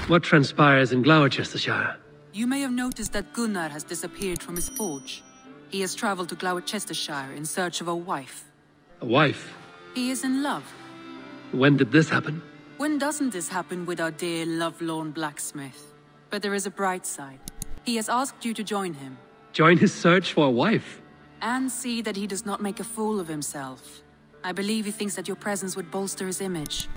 What transpires in Glowecestrescire? You may have noticed that Gunnar has disappeared from his forge. He has traveled to Glowecestrescire in search of a wife. A wife? He is in love. When did this happen? When doesn't this happen with our dear lovelorn blacksmith? But there is a bright side. He has asked you to join him. Join his search for a wife? And see that he does not make a fool of himself. I believe he thinks that your presence would bolster his image.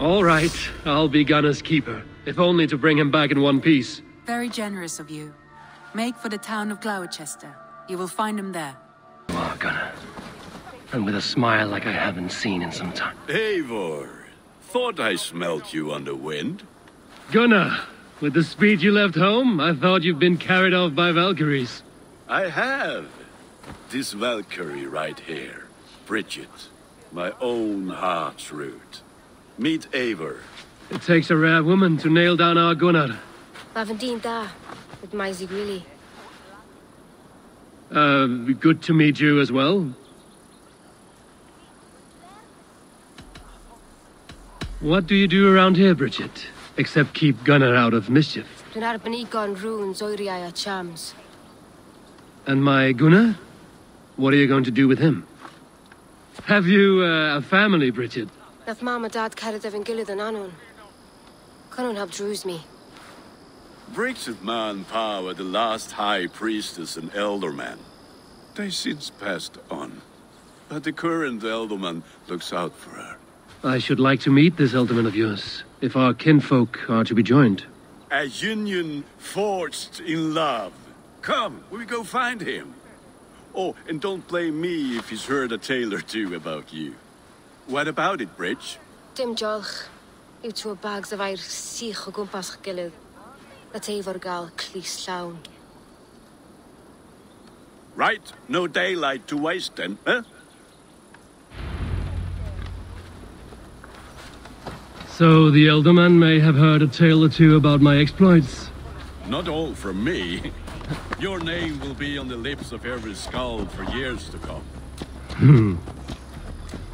All right, I'll be Gunnar's keeper, if only to bring him back in one piece. Very generous of you. Make for the town of Glowechester. You will find him there. Oh, Gunnar. And with a smile like I haven't seen in some time. Eivor, thought I smelt you on the wind. Gunnar, with the speed you left home, I thought you'd been carried off by Valkyries. I have. This Valkyrie right here, Bridget, my own heart's root. Meet Eivor. It takes a rare woman to nail down our Gunnar. Lavendine da, with Maisy Grilly. Good to meet you as well. What do you do around here, Bridget? Except keep Gunnar out of mischief. Dunarbanikon runes oiriaya chams. And my Gunnar? What are you going to do with him? Have you a family, Bridget? Nath mama dad carried evan gillid an anon. Canon have drews me. Bridget man Pa were the last high priestess and elderman. They since passed on. But the current elderman looks out for her. I should like to meet this elderman of yours, if our kinfolk are to be joined. A union forged in love. Come, we go find him. Oh, and don't blame me if he's heard a tale or two about you. What about it, Bridge? Dim jolch. You two bags of air sich o gwmpas gillid. That Eivor gal clis llawn. Right, no daylight to waste then, eh? So the elderman may have heard a tale or two about my exploits. Not all from me. Your name will be on the lips of every skald for years to come.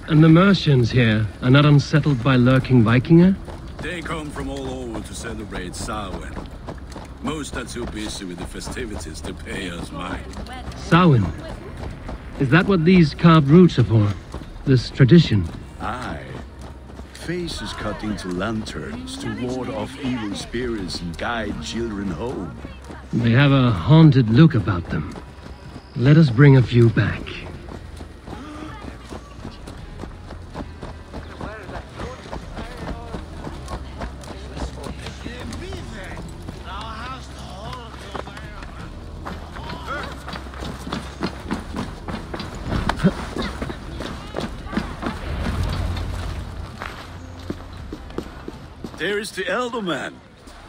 And the Mercians here are not unsettled by lurking Vikinger? They come from all over to celebrate Samhain. Most are too busy with the festivities to pay us mind. Samhain? Is that what these carved roots are for? This tradition? Aye. Faces cut into lanterns to ward off evil spirits and guide children home. They have a haunted look about them. Let us bring a few back. There is the elderman.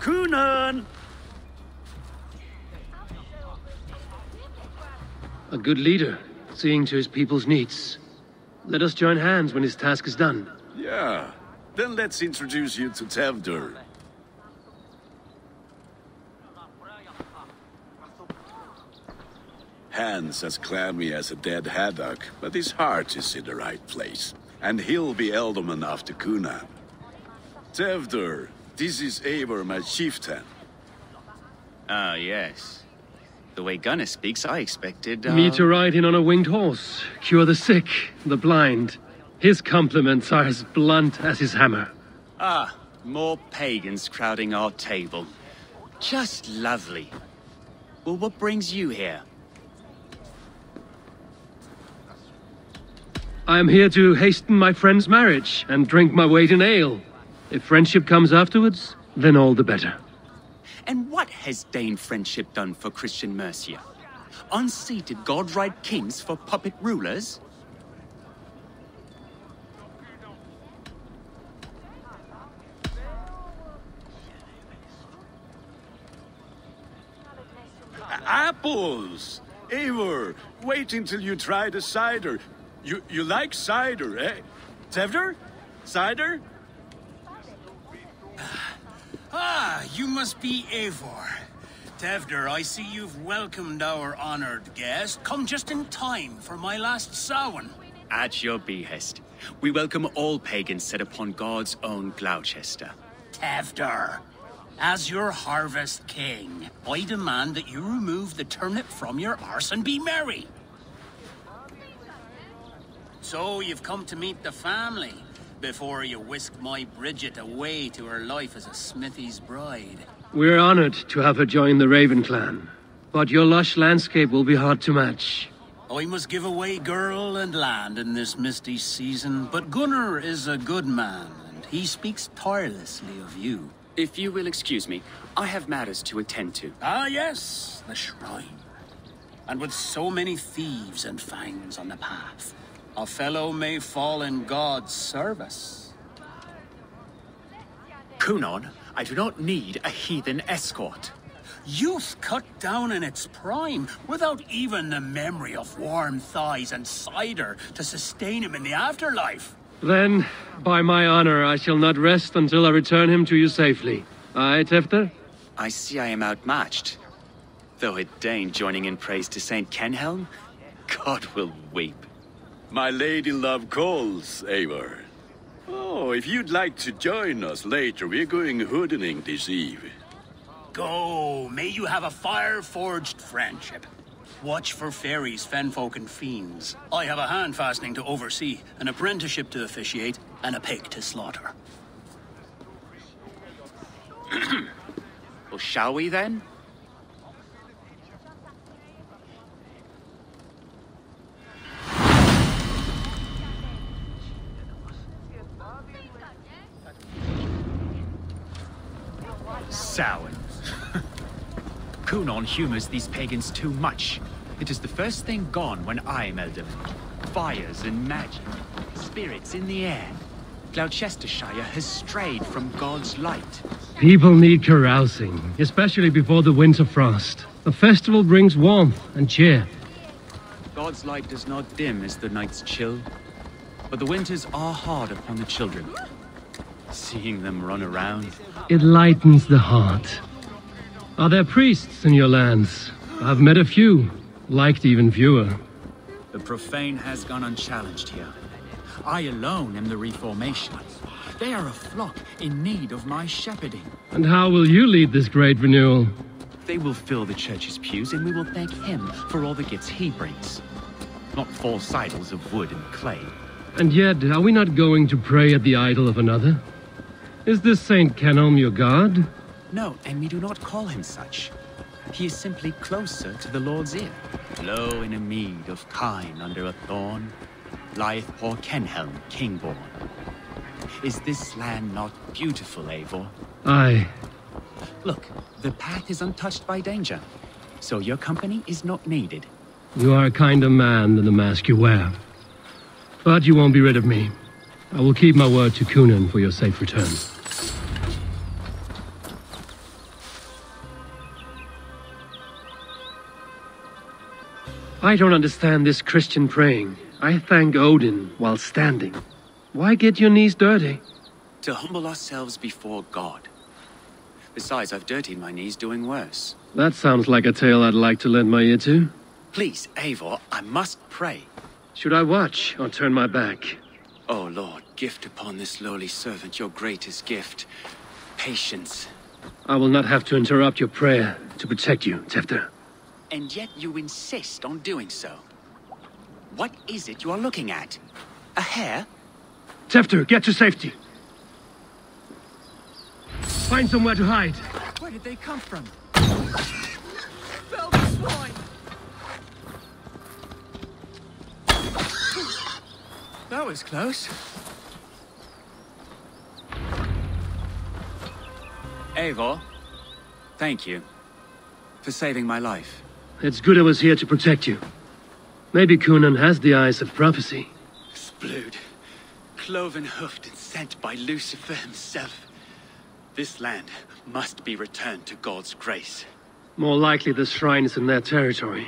Gunnar! A good leader, seeing to his people's needs. Let us join hands when his task is done. Yeah. Then let's introduce you to Tevdur. Hands as clammy as a dead haddock, but his heart is in the right place. And he'll be elderman after Gunnar. Tevdur, this is Eivor, my chieftain. Ah, yes. The way Gunnar speaks, I expected, Me to ride in on a winged horse, cure the sick, the blind. His compliments are as blunt as his hammer. Ah, more pagans crowding our table. Just lovely. Well, what brings you here? I am here to hasten my friend's marriage and drink my weight in ale. If friendship comes afterwards, then all the better. And what has Dane friendship done for Christian Mercia? Unseated godright kings for puppet rulers? Apples! Eivor, wait until you try the cider. You like cider, eh? Tevdur? Cider? Ah, you must be Eivor. Tevder, I see you've welcomed our honored guest. Come just in time for my last Samhain. At your behest. We welcome all pagans set upon God's own Gloucester. Tevder, as your harvest king, I demand that you remove the turnip from your arse and be merry. So you've come to meet the family before you whisk my Bridget away to her life as a smithy's bride. We're honored to have her join the Raven clan, but your lush landscape will be hard to match. I must give away girl and land in this misty season, but Gunnar is a good man, and he speaks tirelessly of you. If you will excuse me, I have matters to attend to. Ah yes, the shrine. And with so many thieves and fangs on the path, a fellow may fall in God's service. Kunon, I do not need a heathen escort. Youth cut down in its prime, without even the memory of warm thighs and cider to sustain him in the afterlife. Then, by my honor, I shall not rest until I return him to you safely. Aye, Tefter? I see I am outmatched. Though a Dane joining in praise to Saint Kenhelm, God will weep. My lady love calls, Eivor. Oh, if you'd like to join us later, we're going hoodening this eve. Go, may you have a fire-forged friendship. Watch for fairies, fenfolk, and fiends. I have a hand fastening to oversee, an apprenticeship to officiate, and a pig to slaughter. Well, shall we then? Samhain. Kunon humors these pagans too much. It is the first thing gone when I meld them. Fires and magic, spirits in the air. Gloucestrescire has strayed from God's light. People need carousing, especially before the winter frost. A festival brings warmth and cheer. God's light does not dim as the nights chill, but the winters are hard upon the children. Seeing them run around. It lightens the heart. Are there priests in your lands? I've met a few, liked even fewer. The profane has gone unchallenged here. I alone am the reformation. They are a flock in need of my shepherding. And how will you lead this great renewal? They will fill the church's pews, and we will thank him for all the gifts he brings. Not false idols of wood and clay. And yet, are we not going to pray at the idol of another? Is this Saint Kenhelm your god? No, and we do not call him such. He is simply closer to the Lord's ear. Low in a mead of kine under a thorn, lieth poor Kenhelm, king-born. Is this land not beautiful, Eivor? Aye. Look, the path is untouched by danger, so your company is not needed. You are a kinder man than the mask you wear. But you won't be rid of me. I will keep my word to Kunon for your safe return. I don't understand this Christian praying. I thank Odin while standing. Why get your knees dirty? To humble ourselves before God. Besides, I've dirtied my knees doing worse. That sounds like a tale I'd like to lend my ear to. Please, Eivor, I must pray. Should I watch or turn my back? Oh Lord, gift upon this lowly servant your greatest gift. Patience. I will not have to interrupt your prayer to protect you, Tefter. And yet you insist on doing so. What is it you are looking at? A hare? Tefter, get to safety. Find somewhere to hide. Where did they come from? Velvet swine! That was close. Eivor, thank you for saving my life. It's good I was here to protect you. Maybe Kunon has the eyes of prophecy. Splood, cloven-hoofed and sent by Lucifer himself. This land must be returned to God's grace. More likely the shrine is in their territory.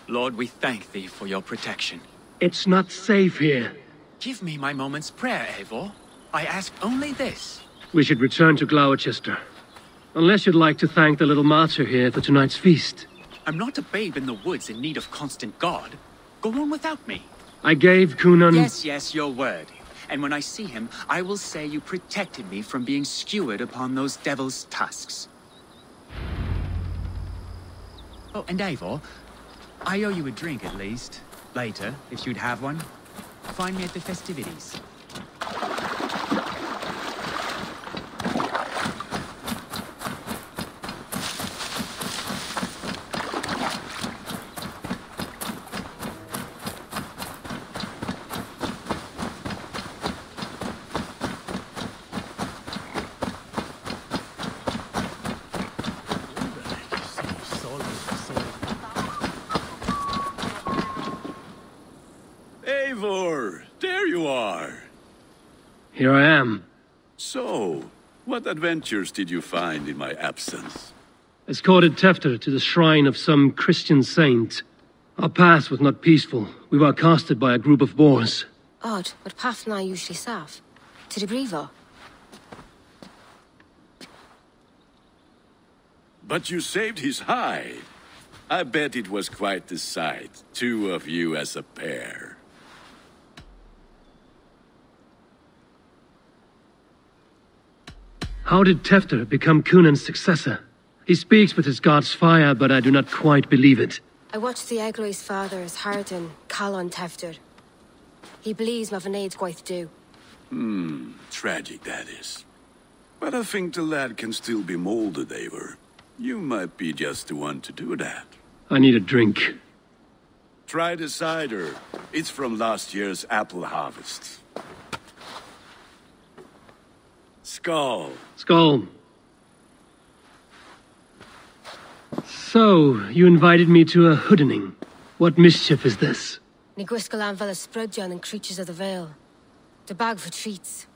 Lord, we thank thee for your protection. It's not safe here. Give me my moment's prayer, Eivor. I ask only this. We should return to Glowecester. Unless you'd like to thank the little martyr here for tonight's feast. I'm not a babe in the woods in need of constant guard. Go on without me. I gave Kunan... Yes, your word. And when I see him, I will say you protected me from being skewered upon those devil's tusks. Oh, and Eivor, I owe you a drink at least. Later, if you'd have one. Find me at the festivities. Eivor, there you are. Here I am. So, what adventures did you find in my absence? Escorted Tefter to the shrine of some Christian saint. Our path was not peaceful. We were accosted by a group of boars. Odd, but Pathna usually staff. To the Brevo. But you saved his hide. I bet it was quite the sight, two of you as a pair. How did Tefter become Kunan's successor? He speaks with his god's fire, but I do not quite believe it. I watched the Egloi's father's Harden call on Tefter. He believes Mavanaid's quite do. Tragic that is. But I think the lad can still be molded, Eivor. You might be just the one to do that. I need a drink. Try the cider. It's from last year's apple harvest. Skull. Skull. So, you invited me to a hoodening. What mischief is this? Niguiskalan Vela Sprudjan and Creatures of the Vale. The bag for treats.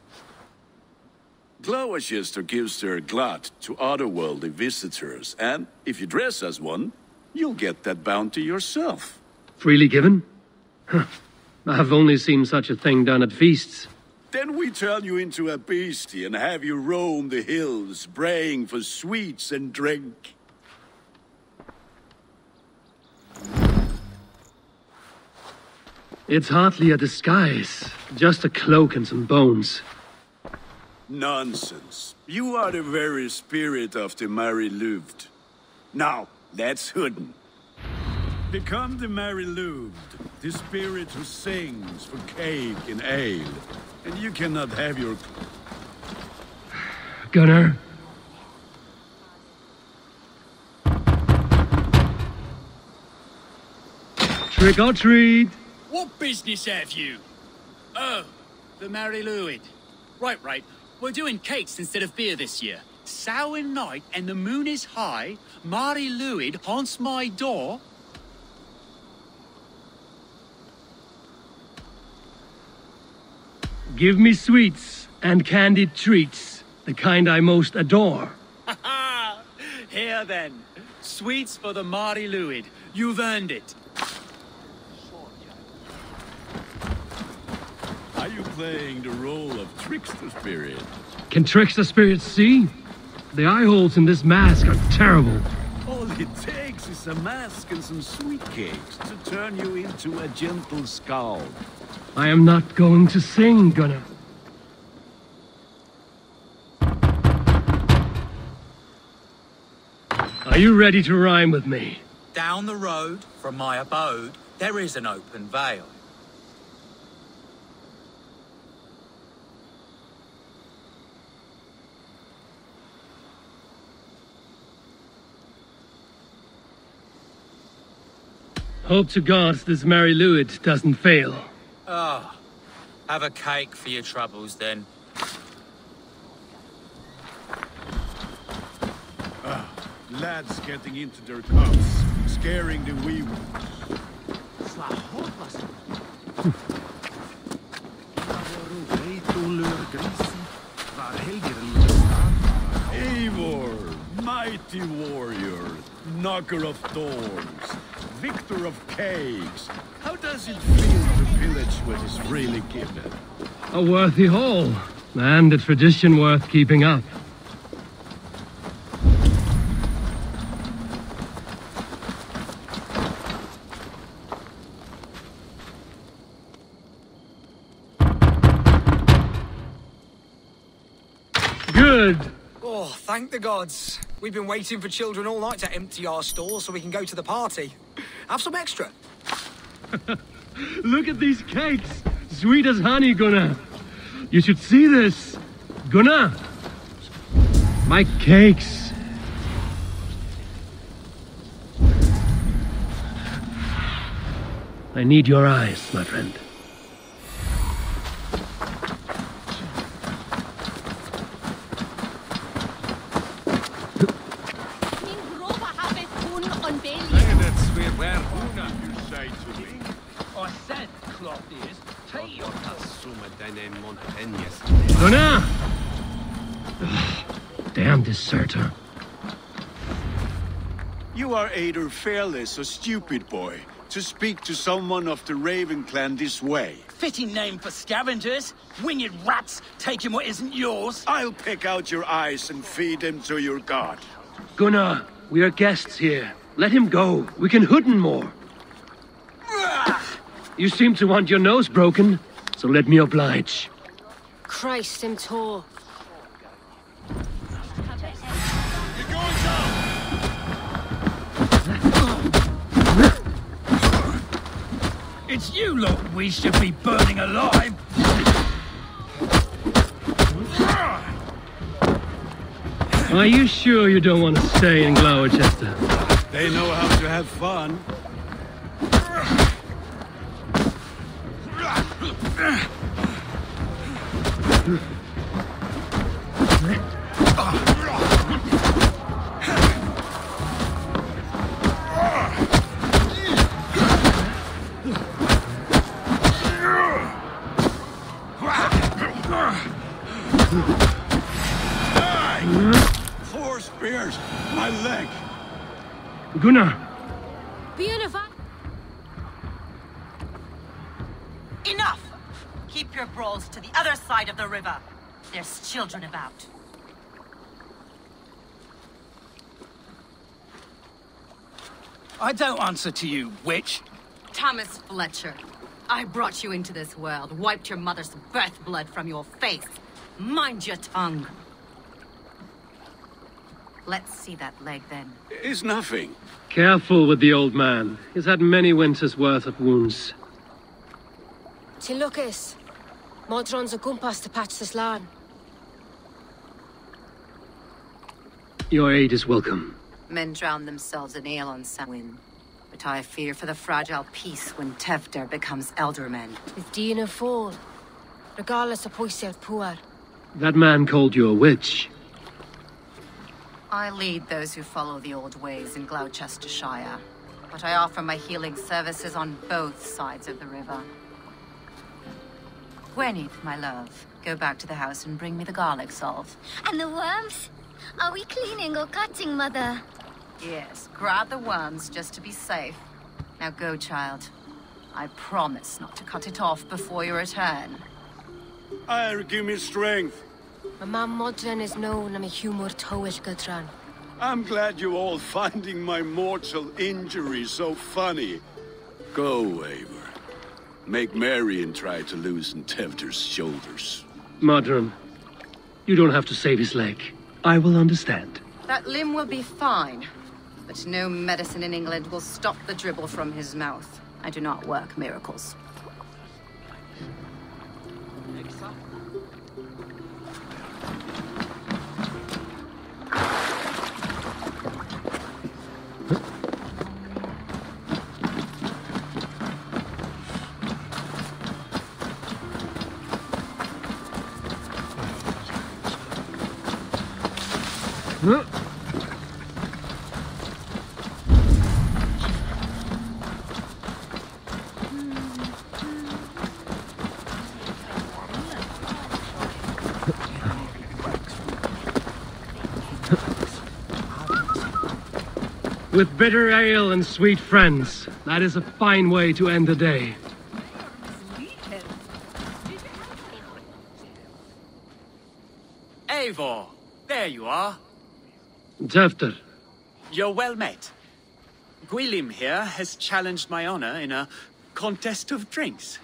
Glowecestrescire gives their glut to otherworldly visitors, and if you dress as one, you'll get that bounty yourself. Freely given? Huh. I've only seen such a thing done at feasts. Then we turn you into a beastie and have you roam the hills, braying for sweets and drink. It's hardly a disguise, just a cloak and some bones. Nonsense. You are the very spirit of the Mary Louved. Now, let's hooden. Become the Mary Louved, the spirit who sings for cake and ale. And you cannot have your... Gunnar? Trick or treat! What business have you? Oh, the Mary Lwyd. Right. We're doing cakes instead of beer this year. Samhain night and the moon is high. Mary Lwyd haunts my door. Give me sweets and candied treats, the kind I most adore. Ha ha! Here then. Sweets for the Mary Lwyd. You've earned it. Are you playing the role of trickster spirit? Can trickster spirits see? The eye holes in this mask are terrible. All it takes is a mask and some sweet cakes to turn you into a gentle skull. I am not going to sing, Gunnar. Are you ready to rhyme with me? Down the road from my abode, there is an open vale. Hope to God this Mary Lwyd doesn't fail. Ah, have a cake for your troubles then. Lads getting into their cups, scaring the wee ones. Eivor, mighty warrior, knocker of doors, victor of cakes. How does it feel to pillage what is really given? A worthy haul, and a tradition worth keeping up. Thank the gods. We've been waiting for children all night to empty our stores so we can go to the party. Have some extra. Look at these cakes! Sweet as honey, Gunnar. You should see this. Gunnar! My cakes. I need your eyes, my friend. Gunnar! Damn deserter. You are either fearless or stupid, boy, to speak to someone of the Raven clan this way. Fitting name for scavengers. Winged rats taking what isn't yours. I'll pick out your eyes and feed them to your god. Gunnar, we are guests here. Let him go. We can hood him more. You seem to want your nose broken, so let me oblige. Christ him tall. It's you lot we should be burning alive. Are you sure you don't want to stay in Glowecester? They know how to have fun. Four spears! My leg! Gunnar! Enough! Keep your brawls to the other side of the river. There's children about. I don't answer to you, witch. Thomas Fletcher, I brought you into this world, wiped your mother's birth blood from your face. Mind your tongue. Let's see that leg, then. It's nothing. Careful with the old man. He's had many winters' worth of wounds. Lucas. Modron's a gumpas to patch this land. Your aid is welcome. Men drown themselves in ale on Samhain. But I fear for the fragile peace when Tefter becomes eldermen. Is Dina fall? Regardless of poiser poor. That man called you a witch. I lead those who follow the old ways in Gloucestershire. But I offer my healing services on both sides of the river. Gwyneth, my love, go back to the house and bring me the garlic salt. And the worms? Are we cleaning or cutting, Mother? Yes, grab the worms just to be safe. Now go, child. I promise not to cut it off before your return. I'll give me strength. My mam Modron is known. I'm a humor towish Gudran. I'm glad you all finding my mortal injury so funny. Go, Eivor. Make merry and try to loosen Tefter's shoulders. Modron, you don't have to save his leg. I will understand. That limb will be fine. But no medicine in England will stop the dribble from his mouth. I do not work miracles. With bitter ale and sweet friends, that is a fine way to end the day. Eivor, there you are. Tefter. You're well met. Gwilym here has challenged my honor in a contest of drinks.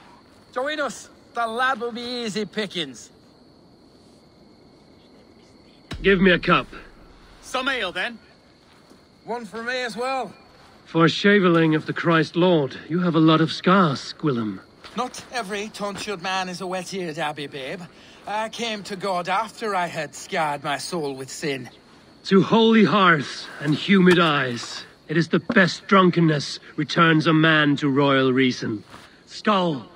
Join us. The lad will be easy pickings. Give me a cup. Some ale, then. One for me as well. For shaveling of the Christ Lord, you have a lot of scars, Gwillem. Not every tonsured man is a wet-eared abbey, babe. I came to God after I had scarred my soul with sin. To holy hearth and humid eyes, it is the best drunkenness returns a man to royal reason. Skull!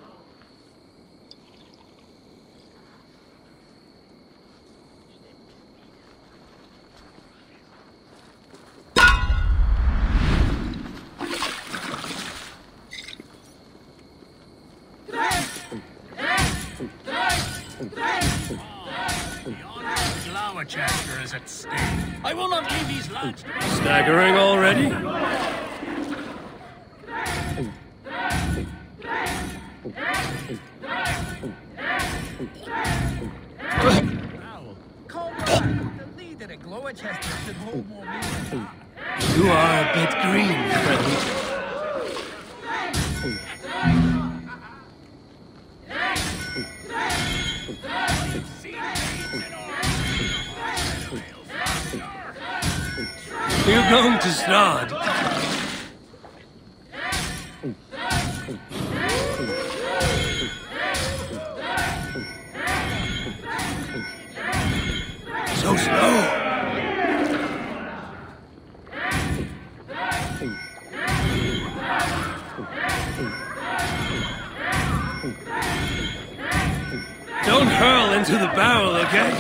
Glowecestrescire is at stake. I will not leave these lads. Staggering already? The leader at Glowecester should hold more meetings. You are a bit green, friend. You're going to start. So slow. Don't hurl into the barrel, okay?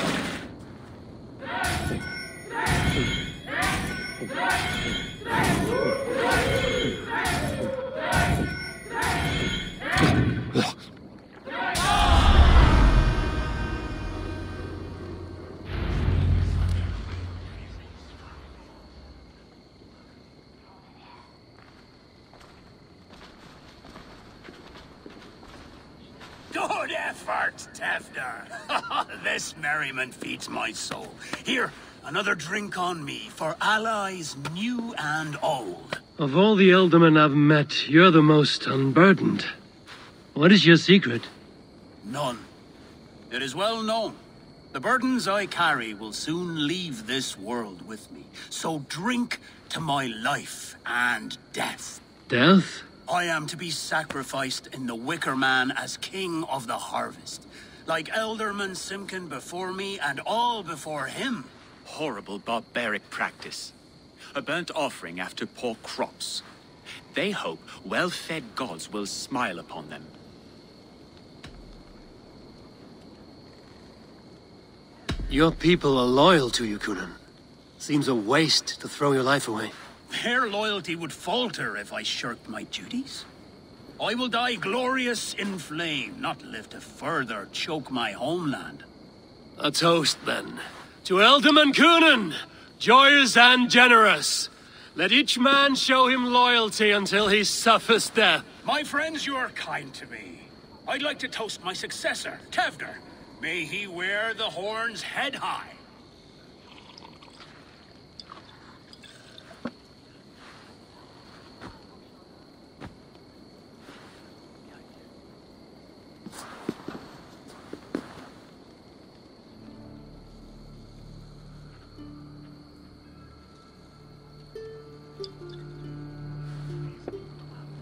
Good effort, Tefder. This merriment feeds my soul. Here, another drink on me for allies new and old. Of all the ealdormen I've met, you're the most unburdened. What is your secret? None. It is well known. The burdens I carry will soon leave this world with me. So drink to my life and death. Death? I am to be sacrificed in the Wicker Man as king of the harvest. Like Elderman Simkin before me and all before him. Horrible barbaric practice. A burnt offering after poor crops. They hope well-fed gods will smile upon them. Your people are loyal to you, Gunnar. Seems a waste to throw your life away. Their loyalty would falter if I shirked my duties. I will die glorious in flame, not live to further choke my homeland. A toast, then. To Ealdorman Coonan, joyous and generous. Let each man show him loyalty until he suffers death. My friends, you are kind to me. I'd like to toast my successor, Tefder. May he wear the horns head high.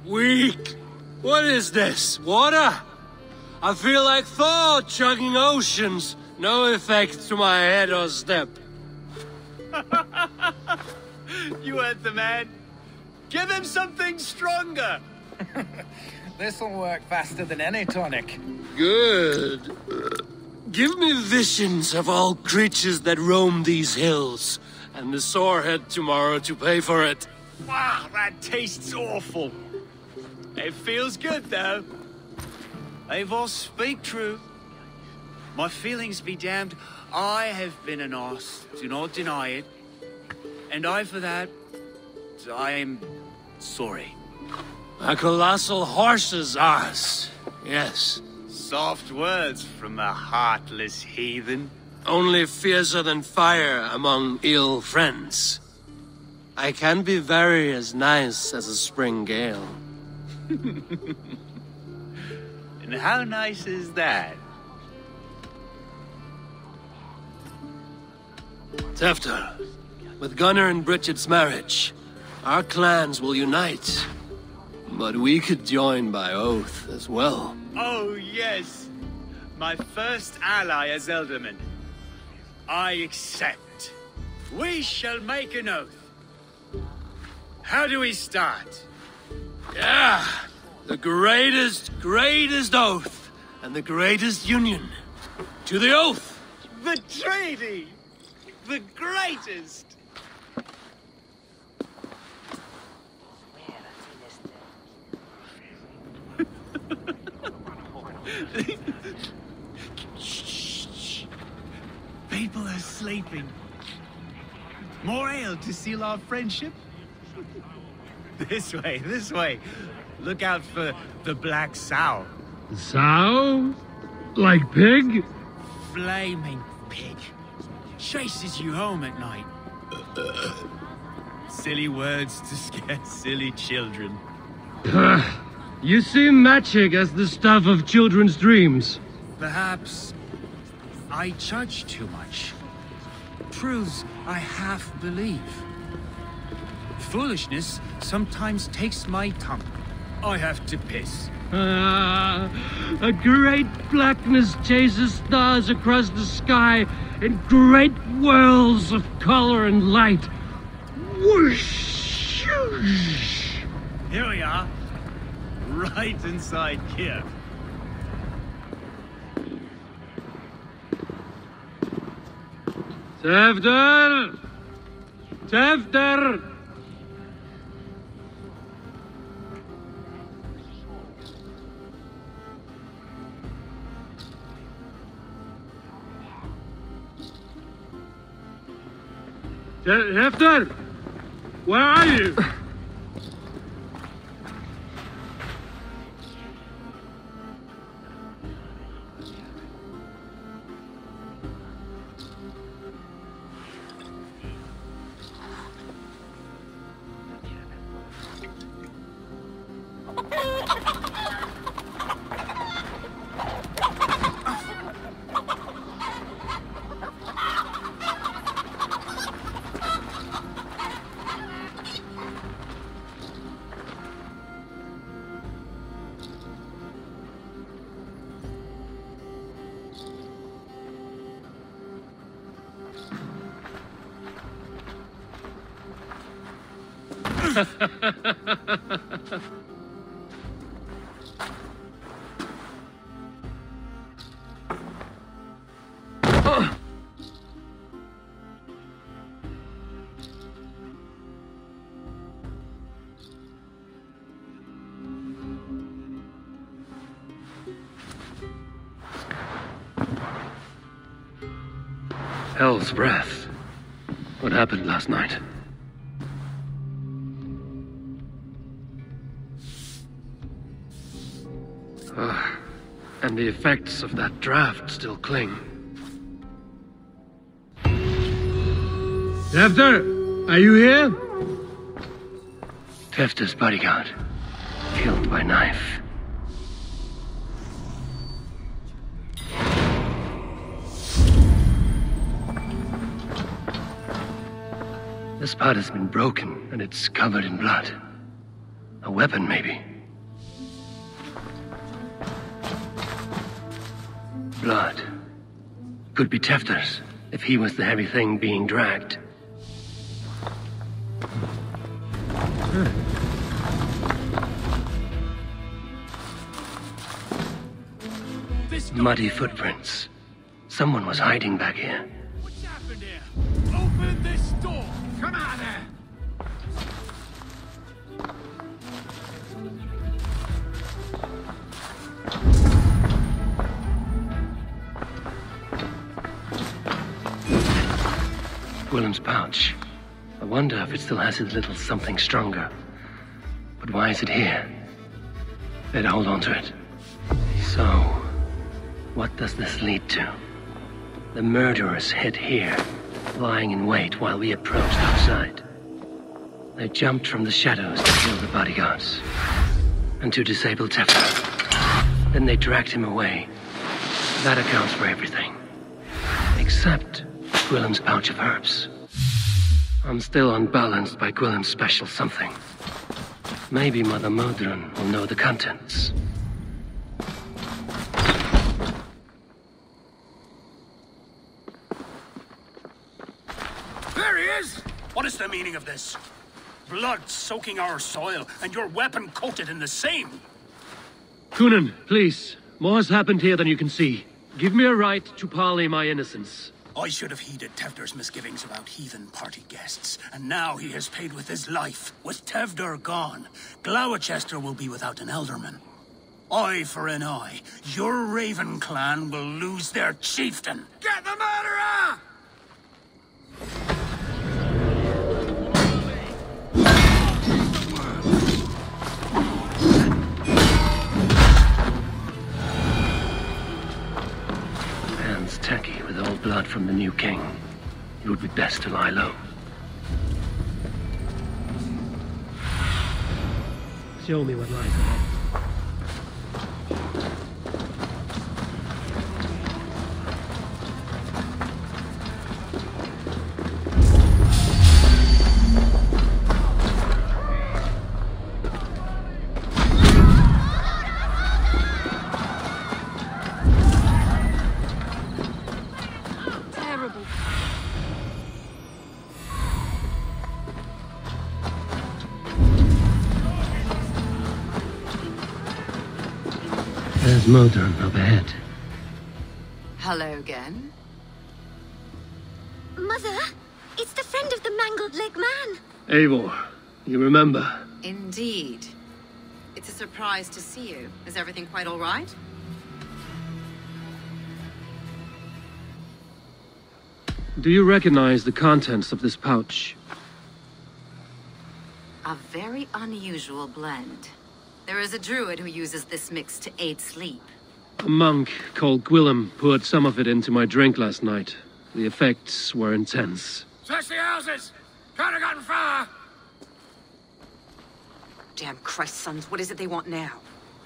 Weak! What is this? Water? I feel like Thor chugging oceans. No effect to my head or step. You heard the man. Give him something stronger. This'll work faster than any tonic. Good. Give me visions of all creatures that roam these hills, and the sorehead tomorrow to pay for it. Wow, that tastes awful. It feels good, though. Eivor, speak true. My feelings be damned. I have been an arse. Do not deny it. And I, for that, I am sorry. A colossal horse's arse. Yes. Soft words from a heartless heathen. Only fiercer than fire among ill friends. I can be very as nice as a spring gale. And how nice is that? Tefter, With Gunnar and Bridget's marriage, our clans will unite. But we could join by oath as well. Oh, yes. My first ally as Elderman. I accept. We shall make an oath. How do we start? Yeah! The greatest oath, and the greatest union. To the oath! The treaty! The greatest! Shh. People are sleeping. More ale to seal our friendship? This way. Look out for the black sow. Sow? Like pig? Flaming pig. Chases you home at night. Silly words to scare silly children. You seem magic as the stuff of children's dreams. Perhaps I judge too much. Truths I half believe. Foolishness sometimes takes my tongue. I have to piss. A great blackness chases stars across the sky in great whirls of color and light. Whoosh! Here we are. Right inside here. Tevder! Tevder! Hefter! Where are you? Hell's breath. What happened last night? And the effects of that draft still cling. Tefter, are you here? Tefter's bodyguard. Killed by knife. This part has been broken, and it's covered in blood. A weapon, maybe. Blood. Could be Tefter's, if he was the heavy thing being dragged. Muddy footprints. Someone was hiding back here. What's happened here? Open this door! Come out there! Willem's pouch. I wonder if it still has his little something stronger. But why is it here? Better hold on to it. So, what does this lead to? The murderers hid here, lying in wait while we approached outside. They jumped from the shadows to kill the bodyguards, and to disable Tefter. Then they dragged him away. That accounts for everything. Except Willem's pouch of herbs. I'm still unbalanced by Gwilym's special something. Maybe Mother Modron will know the contents. There he is! What is the meaning of this? Blood soaking our soil, and your weapon coated in the same! Coonan, please. More has happened here than you can see. Give me a right to parley my innocence. I should have heeded Tevder's misgivings about heathen party guests, and now he has paid with his life. With Tevder gone, Glowecester will be without an elderman. Eye for an eye, your Raven clan will lose their chieftain. Get the murderer! Hands tacky with old blood from the new king. It would be best to lie low. Show me what lies ahead. There's Modron up ahead. Hello again. Mother, it's the friend of the mangled leg man. Eivor, you remember? Indeed. It's a surprise to see you. Is everything quite all right? Do you recognize the contents of this pouch? A very unusual blend. There is a druid who uses this mix to aid sleep. A monk called Gwilym poured some of it into my drink last night. The effects were intense. Search the houses! Can't have gotten far! Damn Christ, sons, what is it they want now?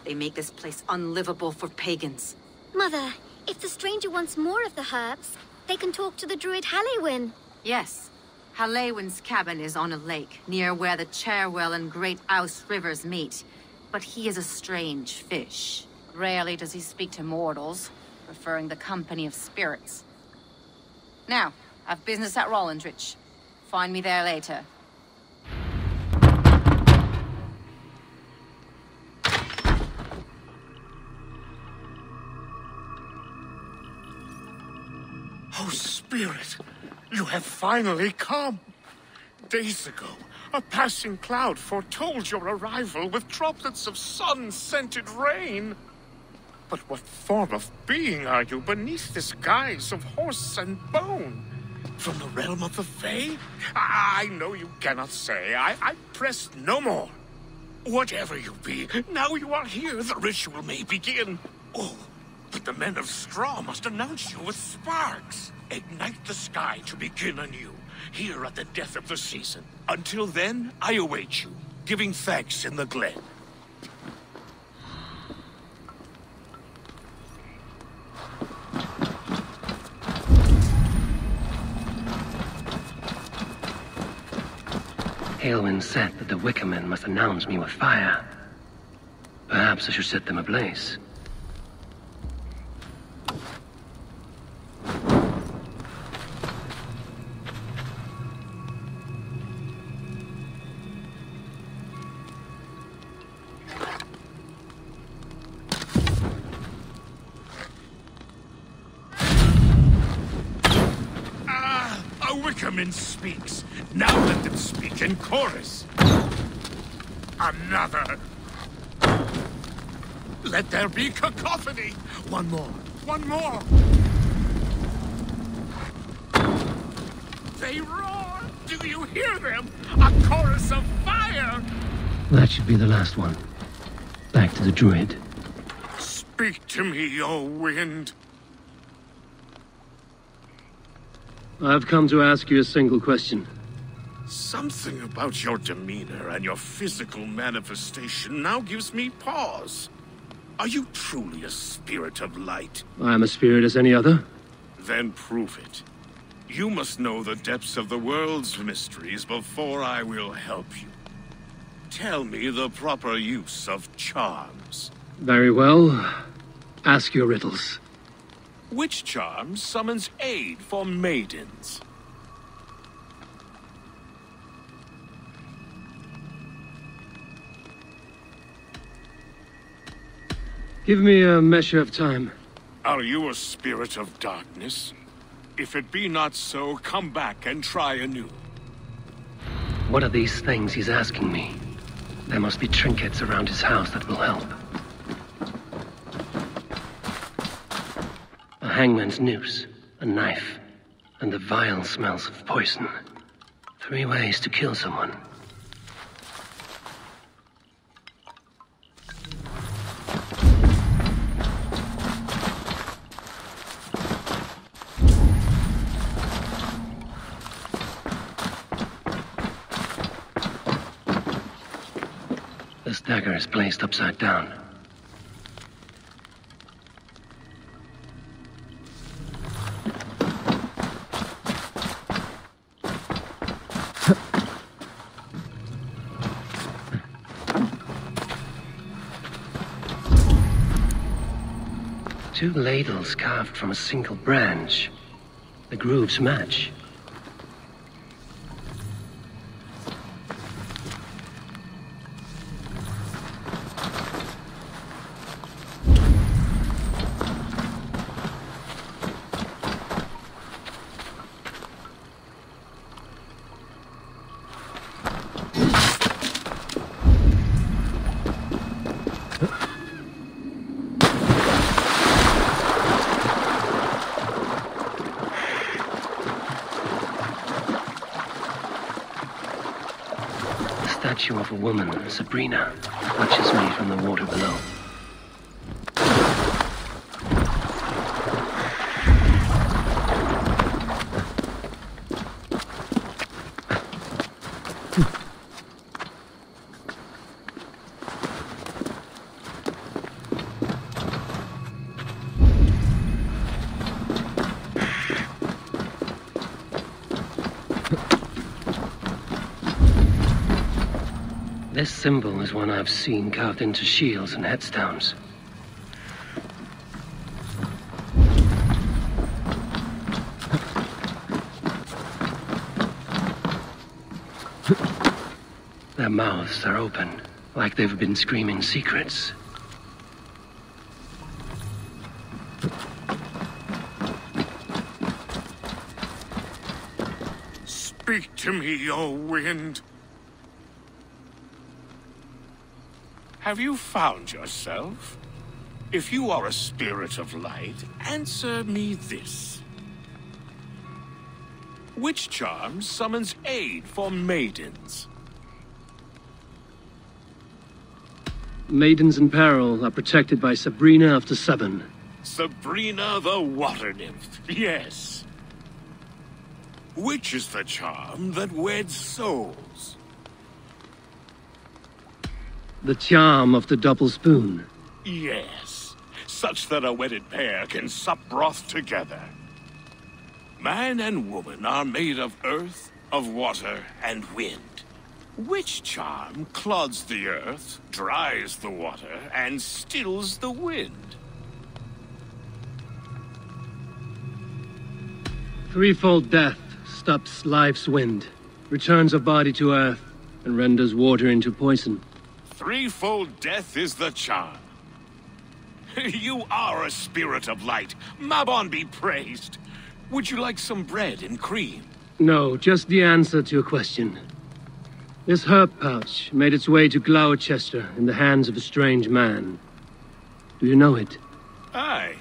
They make this place unlivable for pagans. Mother, if the stranger wants more of the herbs, they can talk to the druid Halewyn. Yes. Halewyn's cabin is on a lake, near where the Cherwell and Great Ouse rivers meet. But he is a strange fish. Rarely does he speak to mortals, preferring the company of spirits. Now, I've business at Rollindrich. Find me there later. Oh, Spirit, you have finally come. Days ago, a passing cloud foretold your arrival with droplets of sun-scented rain. But what form of being are you beneath this guise of horse and bone? From the realm of the Fae? I know you cannot say. I press no more. Whatever you be, now you are here, the ritual may begin. Oh, but the men of straw must announce you with sparks. Ignite the sky to begin anew, here at the death of the season. Until then, I await you, giving thanks in the glen. Halewyn said that the Wicker men must announce me with fire. Perhaps I should set them ablaze. Speaks. Now let them speak in chorus. Another. Let there be cacophony. One more. One more. They roar. Do you hear them? A chorus of fire. That should be the last one. Back to the druid. Speak to me, O wind. I've come to ask you a single question. Something about your demeanor and your physical manifestation now gives me pause. Are you truly a spirit of light? I am a spirit as any other. Then prove it. You must know the depths of the world's mysteries before I will help you. Tell me the proper use of charms. Very well. Ask your riddles. Which charm summons aid for maidens? Give me a measure of time. Are you a spirit of darkness? If it be not so, come back and try anew. What are these things he's asking me? There must be trinkets around his house that will help. A hangman's noose, a knife, and the vile smells of poison. 3 ways to kill someone. This dagger is placed upside down. Two ladles carved from a single branch. The grooves match. Of a woman, Sabrina, watches me from the water below. This symbol is one I've seen carved into shields and headstones. Their mouths are open, like they've been screaming secrets. Speak to me, O wind. Have you found yourself? If you are a spirit of light, answer me this. Which charm summons aid for maidens? Maidens in peril are protected by Sabrina of the Seven. Sabrina the water nymph, yes. Which is the charm that weds souls? The charm of the double spoon. Yes, such that a wedded pair can sup broth together. Man and woman are made of earth, of water, and wind. Which charm clods the earth, dries the water, and stills the wind? Threefold death stops life's wind, returns a body to earth, and renders water into poison. Threefold death is the charm. You are a spirit of light. Mabon be praised. Would you like some bread and cream? No, just the answer to a question. This herb pouch made its way to Glowecester in the hands of a strange man. Do you know it? Aye.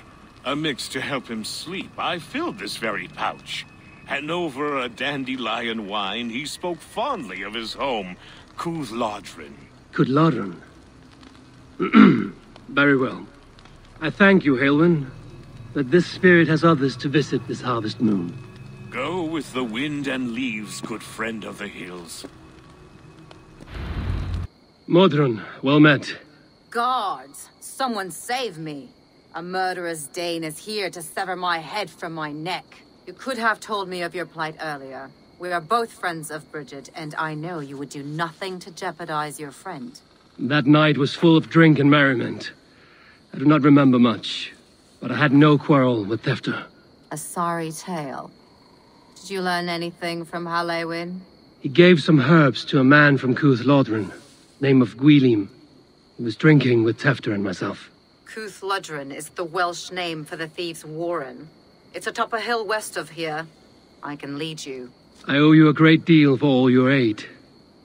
A mix to help him sleep. I filled this very pouch. And over a dandelion wine, he spoke fondly of his home, Cwthlodren. Cwthlodren? Very well. I thank you, Haelwyn, that this spirit has others to visit this harvest moon. Go with the wind and leaves, good friend of the hills. Modron, well met. Guards, someone save me. A murderous Dane is here to sever my head from my neck. You could have told me of your plight earlier. We are both friends of Bridget, and I know you would do nothing to jeopardize your friend. That night was full of drink and merriment. I do not remember much, but I had no quarrel with Thefter. A sorry tale. Did you learn anything from Halewin? He gave some herbs to a man from Cuth Lodren, name of Gwylim. He was drinking with Thefter and myself. Cuth Lodren is the Welsh name for the thieves' warren. It's atop a hill west of here. I can lead you. I owe you a great deal for all your aid.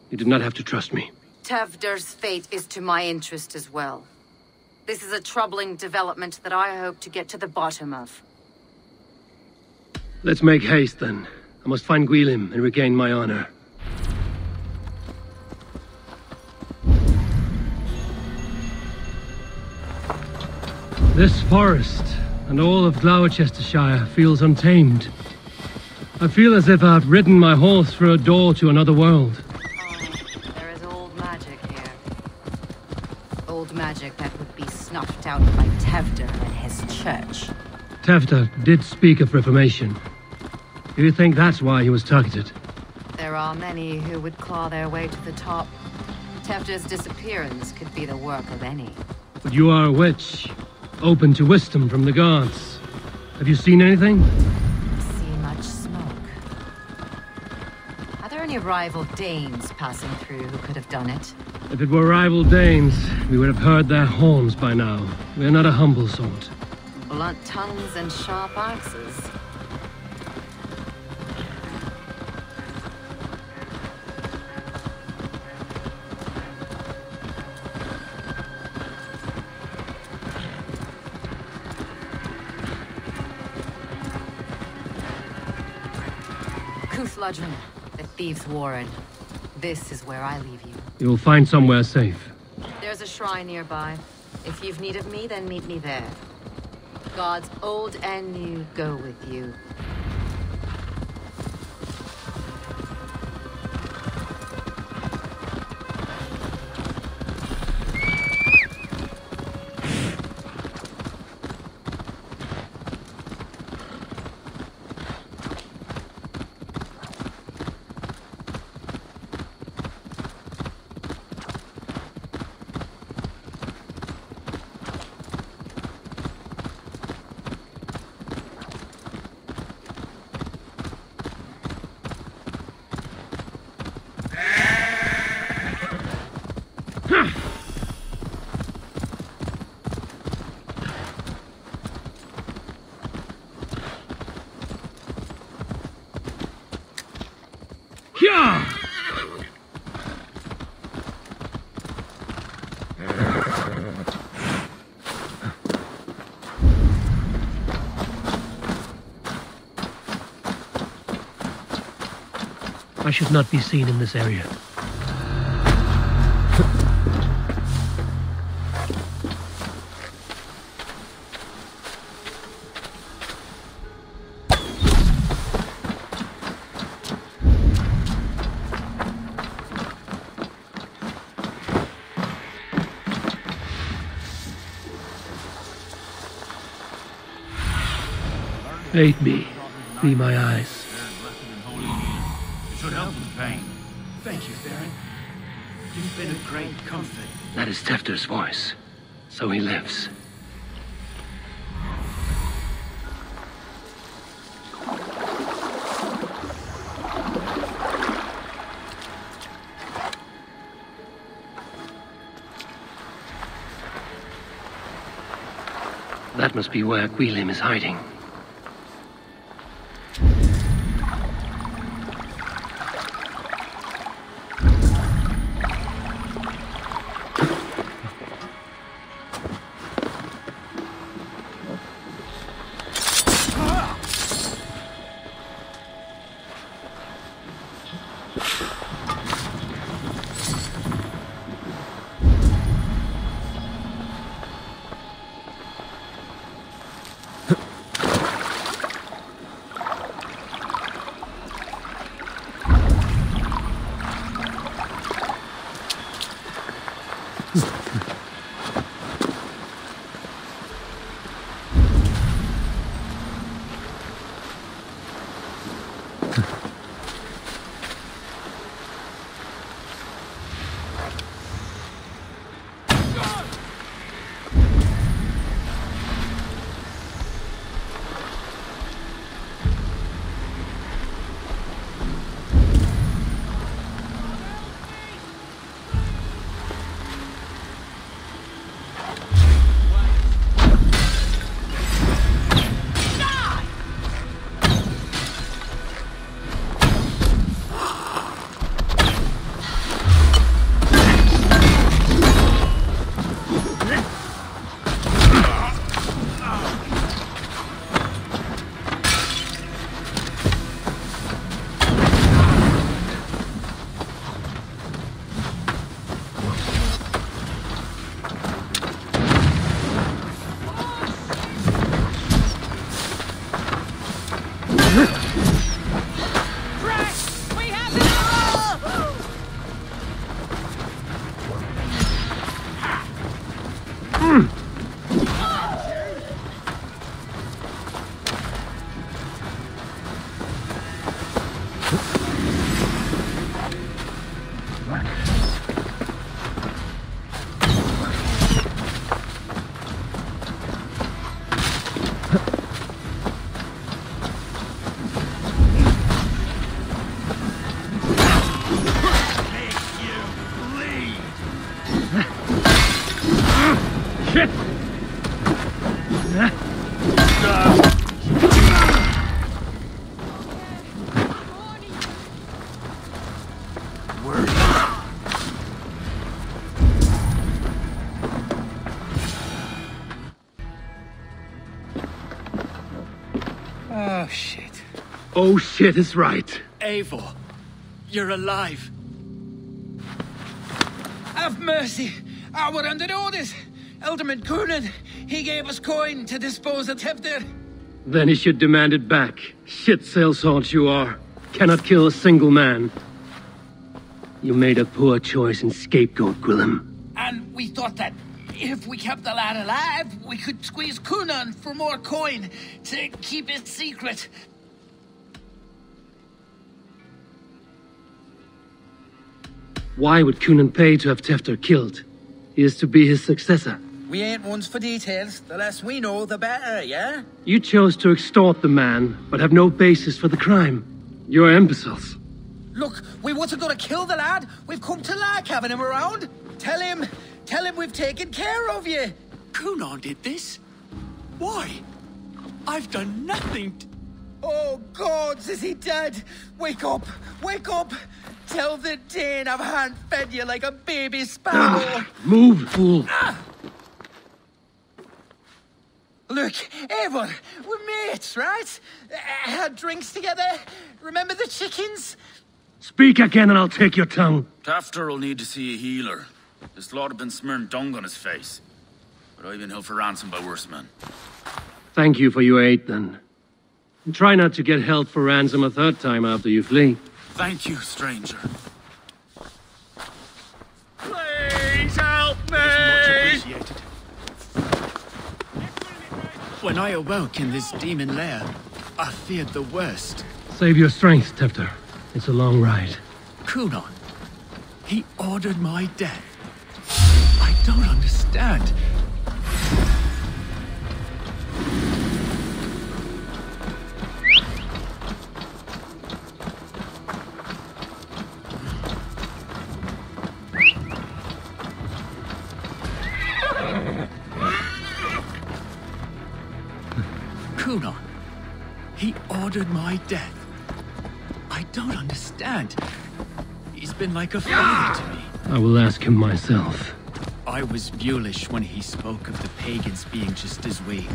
You did not have to trust me. Tevder's fate is to my interest as well. This is a troubling development that I hope to get to the bottom of. Let's make haste, then. I must find Gwylim and regain my honor. This forest and all of Glowecestrescire feels untamed. I feel as if I've ridden my horse through a door to another world. Oh, there is old magic here. Old magic that would be snuffed out by Tevder and his church. Tefter did speak of reformation. Do you think that's why he was targeted? There are many who would claw their way to the top. Tefder's disappearance could be the work of any. But you are a witch, open to wisdom from the gods. Have you seen anything? See much smoke. Are there any rival Danes passing through who could have done it? If it were rival Danes, we would have heard their horns by now. We are not a humble sort. Blunt tongues and sharp axes. Lodren, the thieves' warren. This is where I leave you. You'll find somewhere safe. There's a shrine nearby. If you've need of me, then meet me there. Gods old and new go with you. I should not be seen in this area. Aid me. Be my eyes. Should help with pain. Thank you, Baron. You've been a great comfort. That is Tefter's voice. So he lives. That must be where Gwylim is hiding. Shit! Oh, shit. Oh, shit is right. Eivor, you're alive. Have mercy. We're under orders. Alderman Coonan, he gave us coin to dispose of Tevder. Then he should demand it back. Shit sellsword you are. Cannot kill a single man. You made a poor choice in scapegoat, Gwillem. And we thought that if we kept the lad alive, we could squeeze Coonan for more coin to keep it secret. Why would Coonan pay to have Tefter killed? He is to be his successor. We ain't ones for details. The less we know, the better, yeah? You chose to extort the man, but have no basis for the crime. You're imbeciles. Look, we wasn't gonna kill the lad. We've come to like having him around. Tell him we've taken care of you. Coonan did this? Why? I've done nothing. Oh, gods, is he dead? Wake up! Wake up! Tell the Dane I've hand-fed you like a baby sparrow. Move, fool. Look, Eivor, we're mates, right? Had drinks together. Remember the chickens? Speak again and I'll take your tongue. Tafter will need to see a healer. This lord have been smearing dung on his face. But I've been held for ransom by worse men. Thank you for your aid, then. And try not to get held for ransom a third time after you flee. Thank you, stranger. Please help me! Much appreciated. When I awoke in this demon lair, I feared the worst. Save your strength, Tefter. It's a long ride. Coonan, he ordered my death. I don't understand. Coonan, he ordered my death. I don't understand. He's been like a father to me. I will ask him myself. I was mulish when he spoke of the pagans being just as we.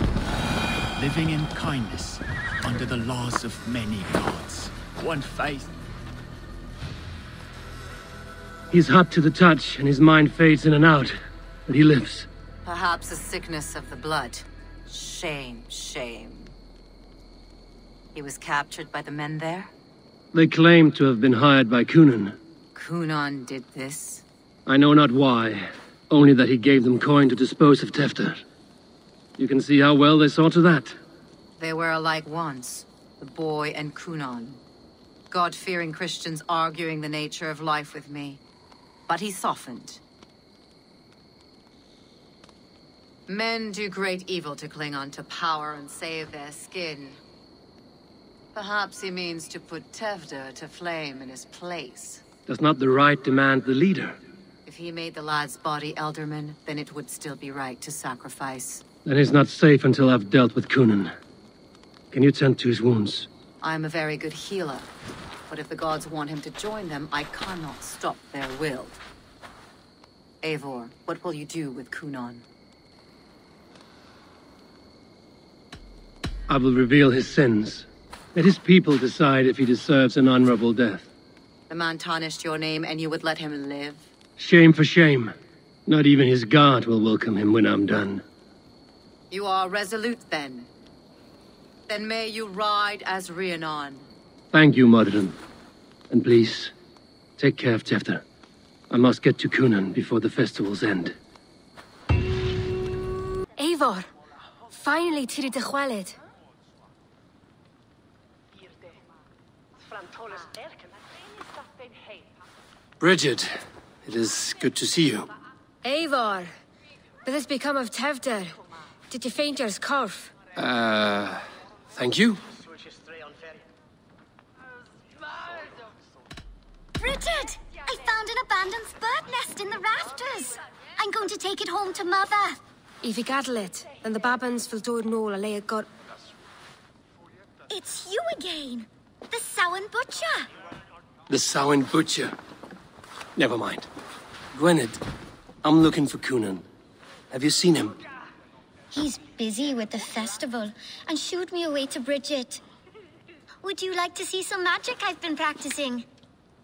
Living in kindness, under the laws of many gods. One faith. He's hot to the touch, and his mind fades in and out. But he lives. Perhaps a sickness of the blood. Shame, shame. He was captured by the men there? They claim to have been hired by Coonan. Coonan did this? I know not why. Only that he gave them coin to dispose of Tefter. You can see how well they saw to that. They were alike once, the boy and Coonan. God-fearing Christians arguing the nature of life with me. But he softened. Men do great evil to cling on to power and save their skin. Perhaps he means to put Tevder to flame in his place. Does not the right demand the leader? If he made the lad's body Elderman, then it would still be right to sacrifice. Then he's not safe until I've dealt with Coonan. Can you tend to his wounds? I'm a very good healer. But if the gods want him to join them, I cannot stop their will. Eivor, what will you do with Coonan? I will reveal his sins. Let his people decide if he deserves an honorable death. The man tarnished your name and you would let him live? Shame for shame. Not even his guard will welcome him when I'm done. You are resolute then. Then may you ride as Rhiannon. Thank you, Modron. And please, take care of Tefter. I must get to Coonan before the festivals end. Eivor, finally tiri de chwaled. Bridget, it is good to see you. Eivor, what has become of Tevder? Did you faint your scarf? Thank you. Bridget! I found an abandoned bird nest in the rafters. I'm going to take it home to Mother. If you gadal it, then the babans will do it all a lay got. It's you again! The Samhain Butcher! The Samhain Butcher? Never mind. Gwynedd, I'm looking for Coonan. Have you seen him? He's busy with the festival and shooed me away to Bridget. Would you like to see some magic I've been practicing?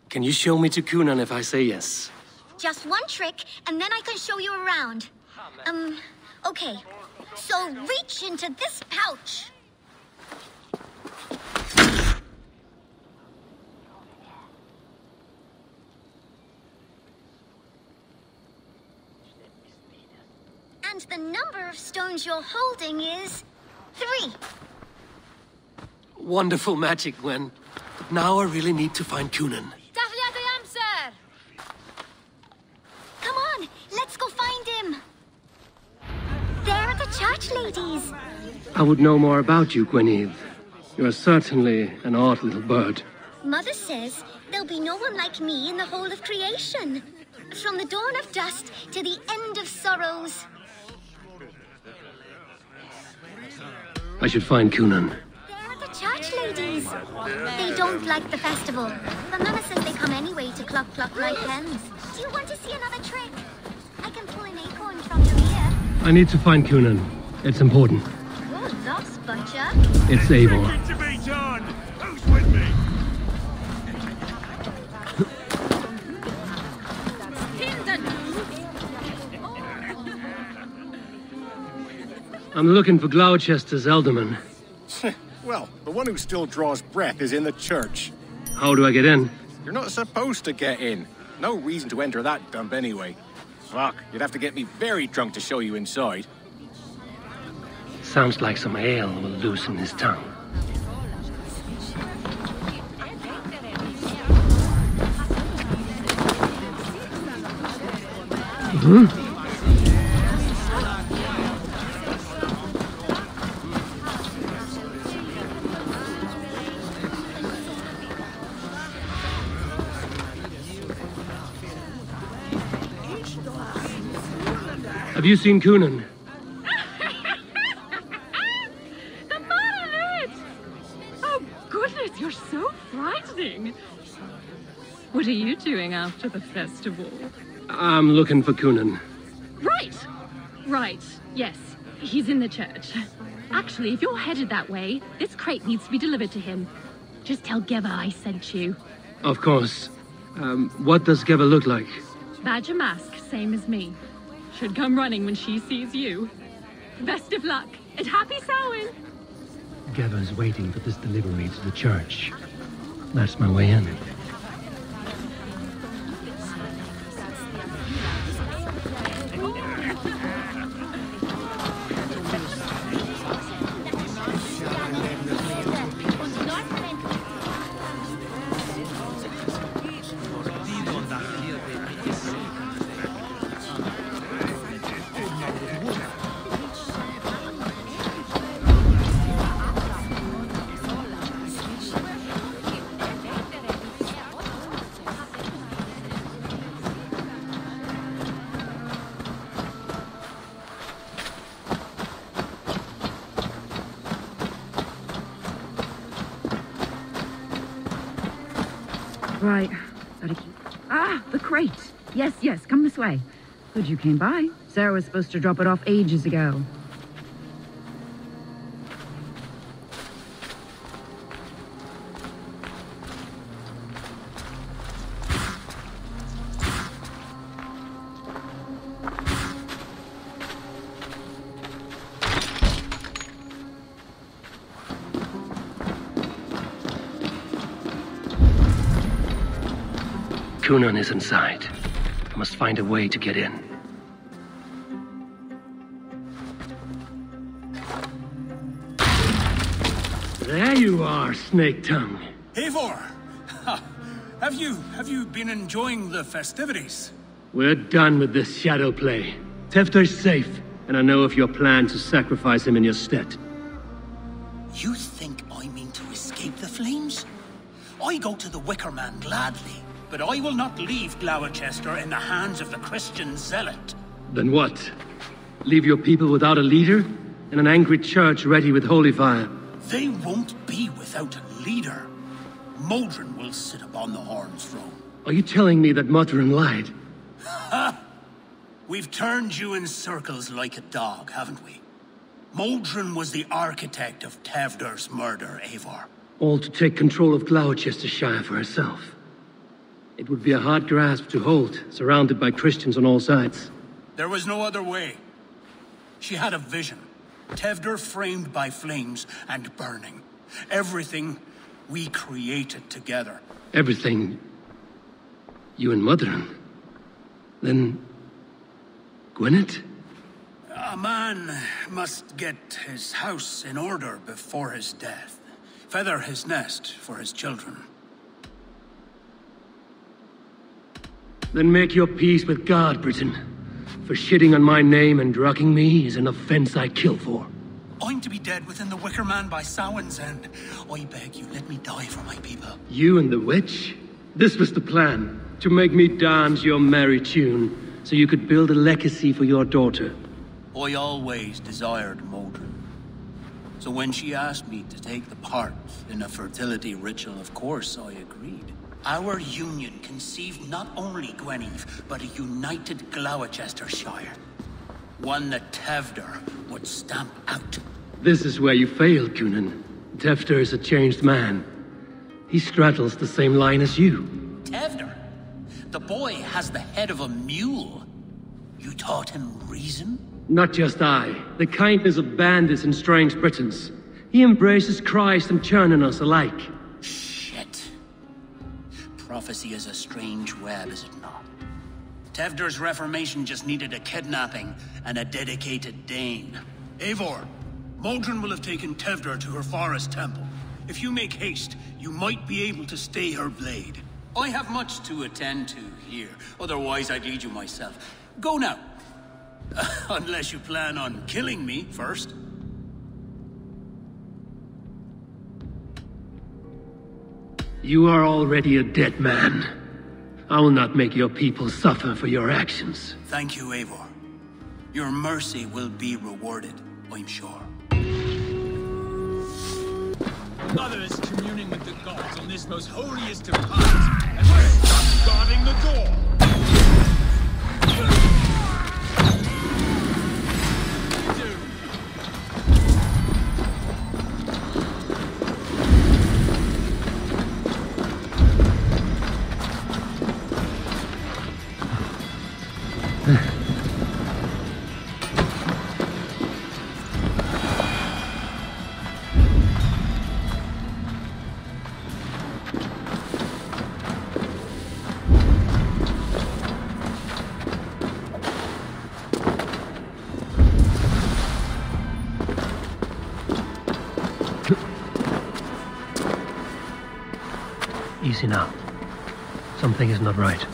Can you show me to Coonan if I say yes? Just one trick, and then I can show you around. Okay. So reach into this pouch. And the number of stones you're holding is 3. Wonderful magic, Gwen. But now I really need to find Coonan. Come on, let's go find him. There are the church ladies. I would know more about you, Gwynedd. You are certainly an odd little bird. Mother says there'll be no one like me in the whole of creation. From the dawn of dust to the end of sorrows. I should find Coonan. There are the church ladies. They don't like the festival, but Mama says they come anyway to cluck like hens. Do you want to see another trick? I can pull an acorn from your ear. I need to find Coonan. It's important. You're lost, Butcher. It's Eivor. To be done. Who's with me? I'm looking for Gloucester's alderman. Well, the one who still draws breath is in the church. How do I get in? You're not supposed to get in. No reason to enter that dump anyway. Fuck, you'd have to get me very drunk to show you inside. Sounds like some ale will loosen his tongue. Have you seen Coonan? The fun of it! Oh, goodness, you're so frightening. What are you doing after the festival? I'm looking for Coonan. Right. Yes, he's in the church. Actually, if you're headed that way, this crate needs to be delivered to him. Just tell Geva I sent you. Of course. What does Geva look like? Badger mask, same as me. Should come running when she sees you. Best of luck, and happy Samhain! Geva's waiting for this delivery to the church. That's my way in. Right. Gotta keep... Ah, the crate. Yes, come this way. Good you came by. Sarah was supposed to drop it off ages ago. Coonan is inside. I must find a way to get in. There you are, Snake Tongue. Eivor! Have you been enjoying the festivities? We're done with this shadow play. Tefter's safe, and I know of your plan to sacrifice him in your stead. You think I mean to escape the flames? I go to the Wicker Man gladly, but I will not leave Gloucester in the hands of the Christian zealot. Then what? Leave your people without a leader, and an angry church ready with holy fire. They won't be without a leader. Modron will sit upon the Horn's throne. Are you telling me that Modron lied? Ha! We've turned you in circles like a dog, haven't we? Modron was the architect of Tewdwr's murder, Eivor. All to take control of Glowecestrescire for herself. It would be a hard grasp to hold, surrounded by Christians on all sides. There was no other way. She had a vision. Tewdwr framed by flames and burning. Everything we created together. Everything... you and Modron? Then... Gwynedd? A man must get his house in order before his death. Feather his nest for his children. Then make your peace with God, Britain. For shitting on my name and drugging me is an offense I kill for. I'm to be dead within the Wicker Man by Samhain's end. I beg you, let me die for my people. You and the witch? This was the plan. To make me dance your merry tune, so you could build a legacy for your daughter. I always desired Modron. So when she asked me to take the part in a fertility ritual, of course I agreed. Our union conceived not only Gwynedd, but a united Glowecestrescire. One that Tewdwr would stamp out. This is where you failed, Gunnar. Tewdwr is a changed man. He straddles the same line as you. Tewdwr? The boy has the head of a mule. You taught him reason? Not just I. The kindness of bandits and strange Britons. He embraces Christ and churning us alike. Shit. Prophecy is a strange web, is it not? Tewdwr's reformation just needed a kidnapping and a dedicated Dane. Eivor, Modron will have taken Tewdwr to her forest temple. If you make haste, you might be able to stay her blade. I have much to attend to here, otherwise I'd lead you myself. Go now. Unless you plan on killing me first. You are already a dead man. I will not make your people suffer for your actions. Thank you, Eivor. Your mercy will be rewarded, I'm sure. Others communing with the gods on this most holiest of times, and we're just guarding the door. Easy now. Something is not right.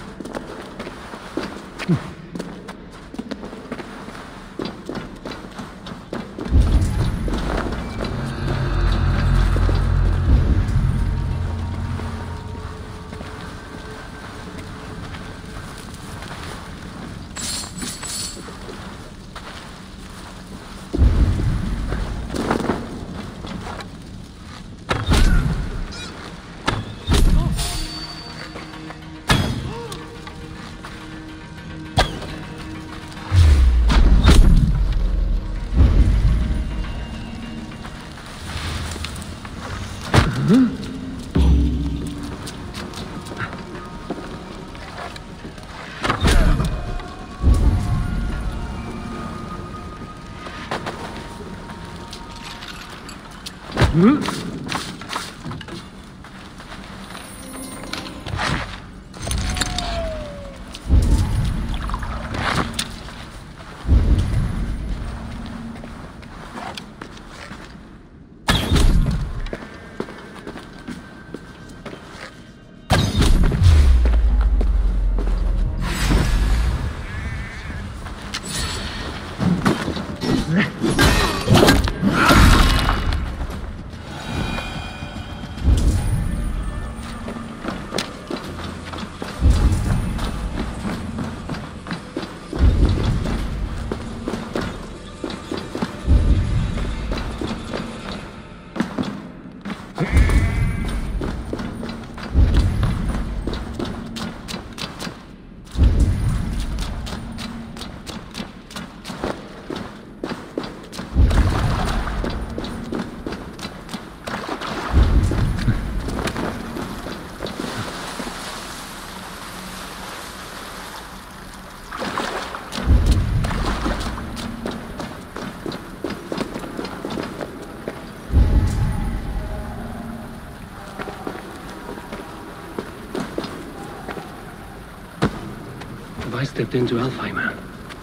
I stepped into Alfheim,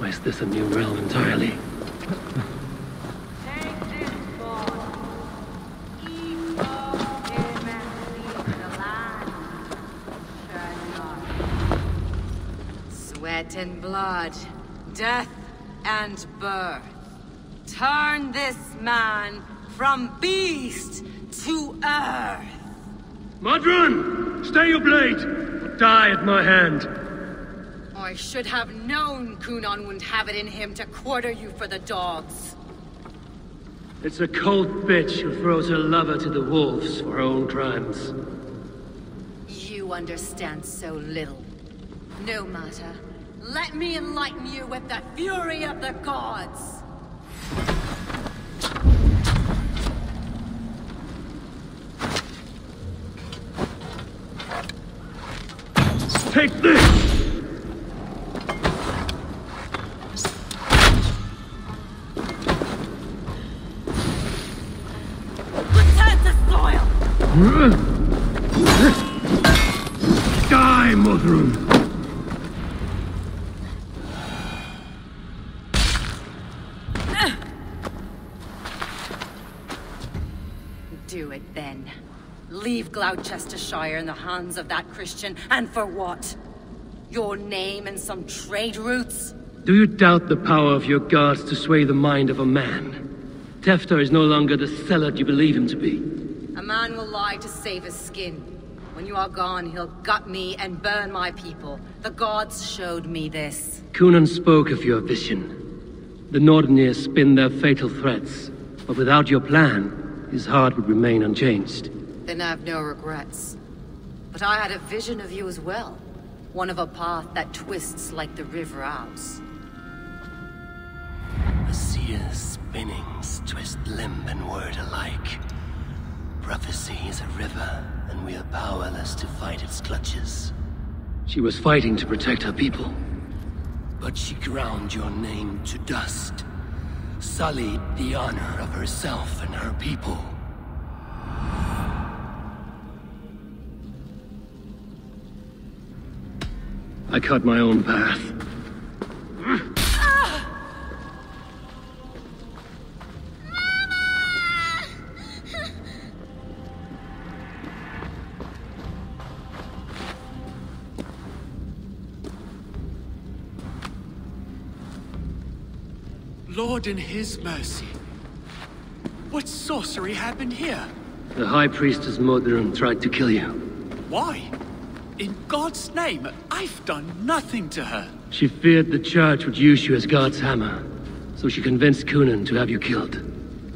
or is this a new realm entirely? Sweat and blood, death and birth. Turn this man from beast to earth. Modron! Stay your blade! Or die at my hand! I should have known Gunnar wouldn't have it in him to quarter you for the dogs. It's a cold bitch who throws her lover to the wolves for her own crimes. You understand so little. No matter. Let me enlighten you with the fury of the gods! Take this! Return to soil! Die, Modron! Do it then. Leave Glowecestrescire in the hands of that Christian, and for what? Your name and some trade routes? Do you doubt the power of your gods to sway the mind of a man? Tefter is no longer the zealot you believe him to be. A man will lie to save his skin. When you are gone, he'll gut me and burn my people. The gods showed me this. Gunnar spoke of your vision. The Northerners spin their fatal threats, but without your plan, his heart would remain unchanged. Then I have no regrets. But I had a vision of you as well. One of a path that twists like the river Ouse. The seer's spinnings twist limb and word alike. Prophecy is a river, and we are powerless to fight its clutches. She was fighting to protect her people. But she ground your name to dust. Sullied the honor of herself and her people. I cut my own path. Lord in his mercy. What sorcery happened here? The High Priestess Modron tried to kill you. Why? In God's name, I've done nothing to her. She feared the Church would use you as God's hammer, so she convinced Gunnar to have you killed.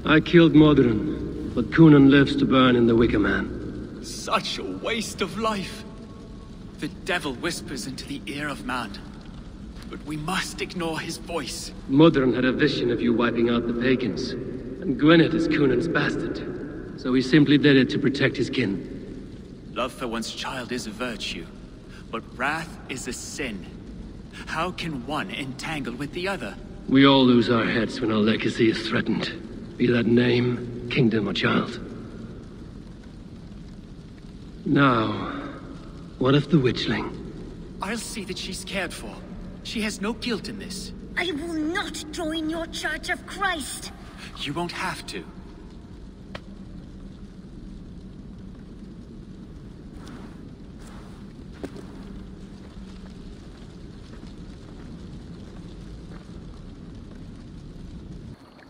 I killed Modron, but Gunnar lives to burn in the Wicker Man. Such a waste of life. The devil whispers into the ear of man, but we must ignore his voice. Modron had a vision of you wiping out the pagans, and Gwynedd is Gunnar's bastard, so he simply did it to protect his kin. Love for one's child is a virtue, but wrath is a sin. How can one entangle with the other? We all lose our heads when our legacy is threatened, be that name, kingdom, or child. Now, what of the witchling? I'll see that she's cared for. She has no guilt in this. I will not join your Church of Christ. You won't have to.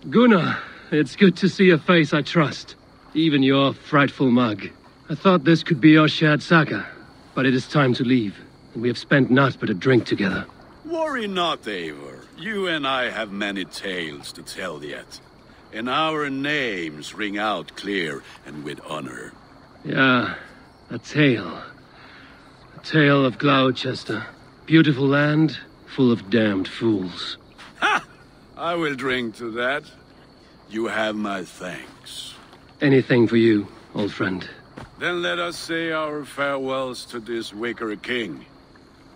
Gunnar, it's good to see a face I trust. Even your frightful mug. I thought this could be our shared saga, but it is time to leave. And we have spent naught but a drink together. Worry not, Eivor. You and I have many tales to tell yet. And our names ring out clear and with honor. Yeah, a tale. A tale of Gloucester. Beautiful land, full of damned fools. Ha! I will drink to that. You have my thanks. Anything for you, old friend. Then let us say our farewells to this Wicker king,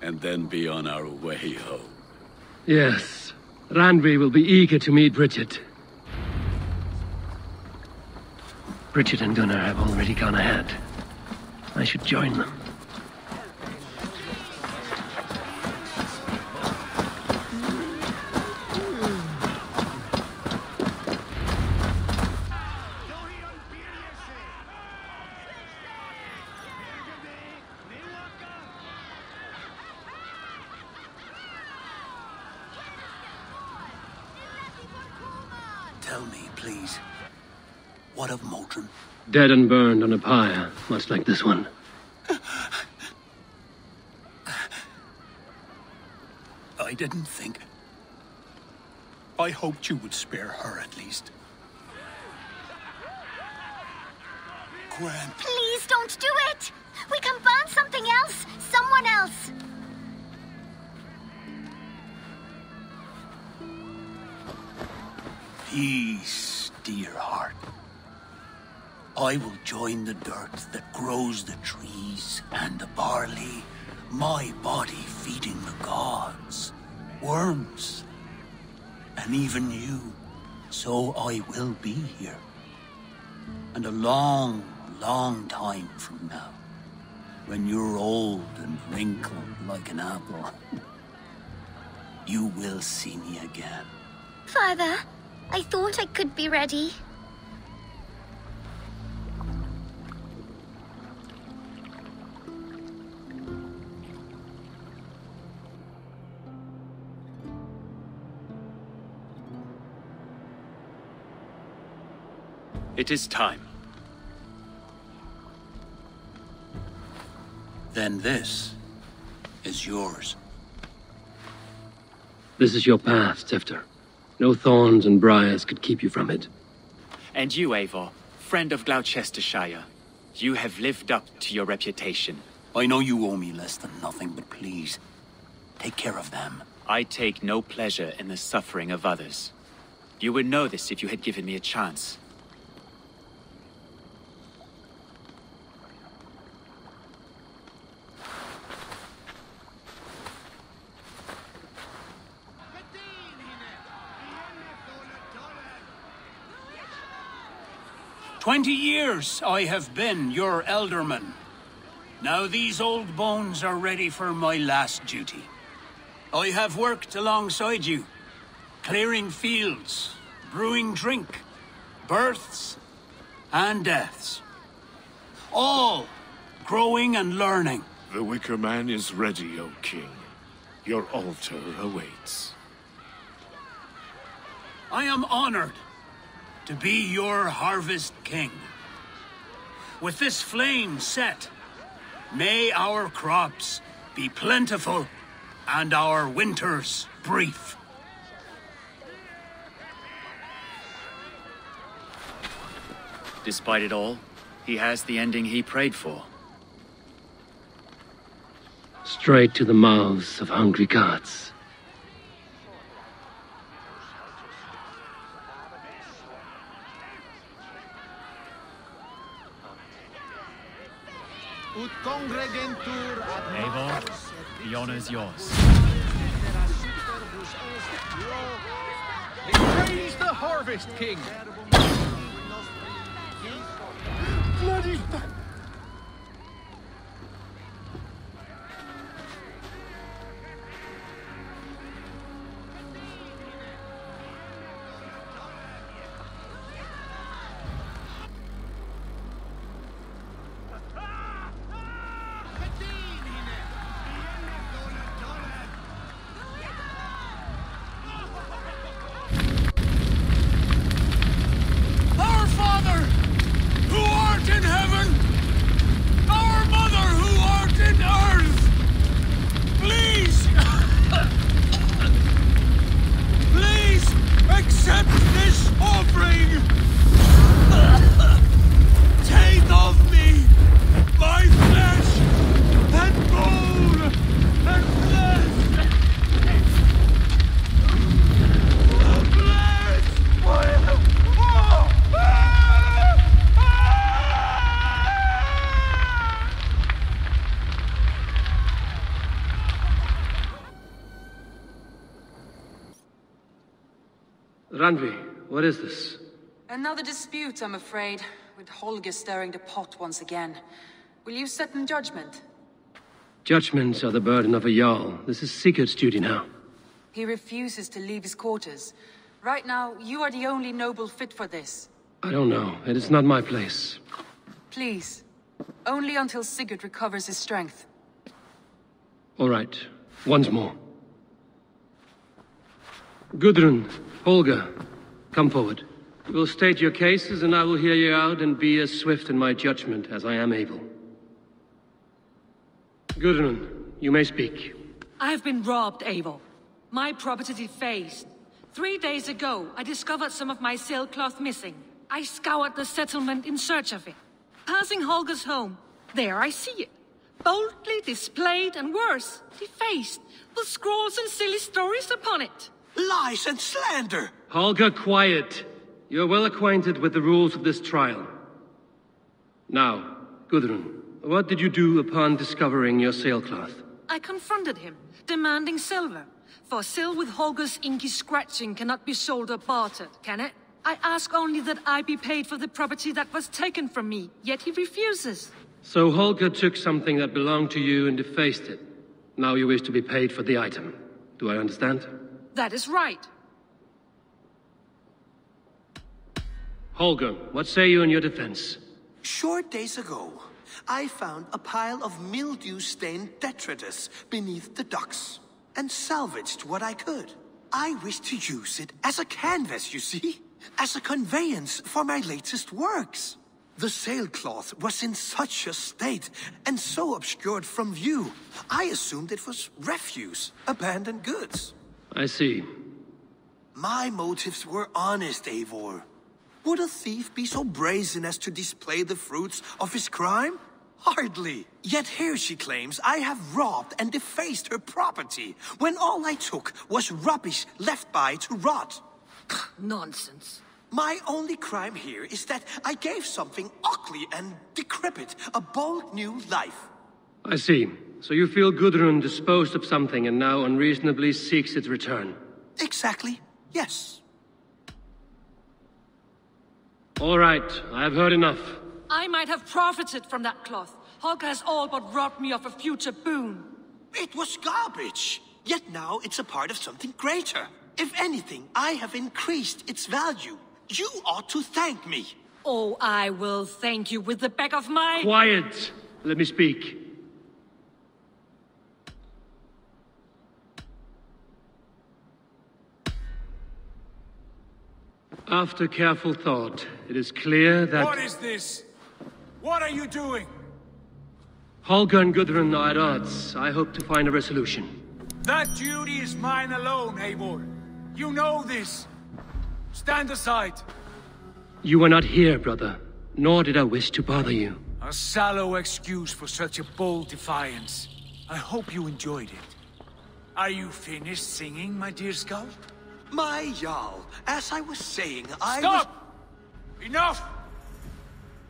and then be on our way home. Yes, Randvi will be eager to meet Bridget. Bridget and Gunnar have already gone ahead. I should join them. tell me, please, what of Modron? Dead and burned on a pyre, much like this one. I didn't think. I hoped you would spare her at least. Gwen. Please don't do it! We can burn something else! Someone else! Peace, dear heart. I will join the dirt that grows the trees and the barley, my body feeding the gods, worms, and even you. So I will be here. And a long, long time from now, when you're old and wrinkled like an apple, you will see me again. Father, I thought I could be ready. It is time. Then this is yours. This is your path, Tifter. No thorns and briars could keep you from it. And you, Eivor, friend of Glowecestrescire, you have lived up to your reputation. I know you owe me less than nothing, but please, take care of them. I take no pleasure in the suffering of others. You would know this if you had given me a chance. "20 years I have been your elderman. Now these old bones are ready for my last duty. I have worked alongside you, clearing fields, brewing drink, births and deaths. All growing and learning. The Wicker Man is ready, O King. Your altar awaits. I am honored to be your harvest king. With this flame set, may our crops be plentiful and our winters brief. Despite it all, he has the ending he prayed for. Straight to the mouths of hungry gods. Eivor, the honor's yours. Praise the Harvest King! Bloody Randvi, what is this? Another dispute, I'm afraid, with Holger stirring the pot once again. Will you sit in judgment? Judgments are the burden of a Jarl. This is Sigurd's duty now. He refuses to leave his quarters. Right now, you are the only noble fit for this. I don't know. It is not my place. Please. Only until Sigurd recovers his strength. All right. Once more. Gudrun, Holger, come forward. You will state your cases, and I will hear you out and be as swift in my judgment as I am able. Gudrun, you may speak. I have been robbed, Eivor. My property defaced. 3 days ago, I discovered some of my sailcloth missing. I scoured the settlement in search of it. Passing Holger's home, there I see it. Boldly displayed and worse, defaced, with scrawls and silly stories upon it. Lies and slander! Holger, quiet. You're well acquainted with the rules of this trial. Now, Gudrun, what did you do upon discovering your sailcloth? I confronted him, demanding silver. For sil with Holger's inky scratching cannot be sold or bartered, can it? I ask only that I be paid for the property that was taken from me, yet he refuses. So Holger took something that belonged to you and defaced it. Now you wish to be paid for the item. Do I understand? That is right. Holger, what say you in your defense? Short days ago, I found a pile of mildew-stained detritus beneath the docks, and salvaged what I could. I wish to use it as a canvas, you see? As a conveyance for my latest works. The sailcloth was in such a state, and so obscured from view, I assumed it was refuse, abandoned goods. I see. My motives were honest, Eivor. Would a thief be so brazen as to display the fruits of his crime? Hardly. Yet here she claims I have robbed and defaced her property, when all I took was rubbish left by to rot. Nonsense. My only crime here is that I gave something ugly and decrepit a bold new life. I see. So you feel Gudrun disposed of something and now unreasonably seeks its return? Exactly, yes. All right, I have heard enough. I might have profited from that cloth. Holger has all but robbed me of a future boon. It was garbage. Yet now it's a part of something greater. If anything, I have increased its value. You ought to thank me. Oh, I will thank you with the back of my... Quiet! Let me speak. After careful thought, it is clear that... What is this? What are you doing? Holger and Gudrun are at odds. I hope to find a resolution. That duty is mine alone, Eivor. You know this. Stand aside. You were not here, brother. Nor did I wish to bother you. A sallow excuse for such a bold defiance. I hope you enjoyed it. Are you finished singing, my dear Skull? My Jarl, as I was saying, Stop! Enough!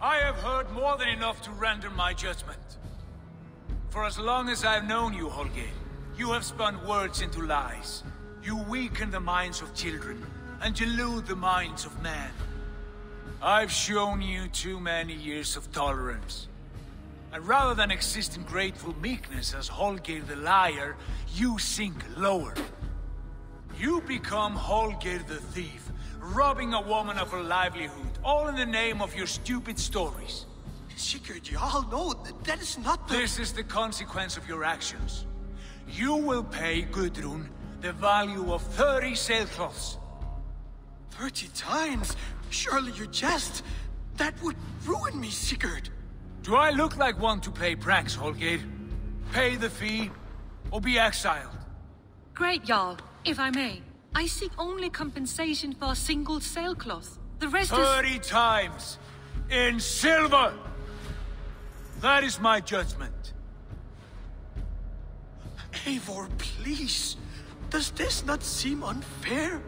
I have heard more than enough to render my judgment. For as long as I've known you, Holger, you have spun words into lies. You weaken the minds of children, and delude the minds of men. I've shown you too many years of tolerance. And rather than exist in grateful meekness as Holger the liar, you sink lower. You become Holger the thief, robbing a woman of her livelihood, all in the name of your stupid stories. Sigurd, you all know that is not the... This is the consequence of your actions. You will pay Gudrun the value of 30 sailcloths. 30 times? Surely you jest. That would ruin me, Sigurd. Do I look like one to play pranks, Holger? Pay the fee, or be exiled. Great Jarl, if I may. I seek only compensation for a single sailcloth. The rest 30 times! In silver! That is my judgment. Eivor, please. Does this not seem unfair?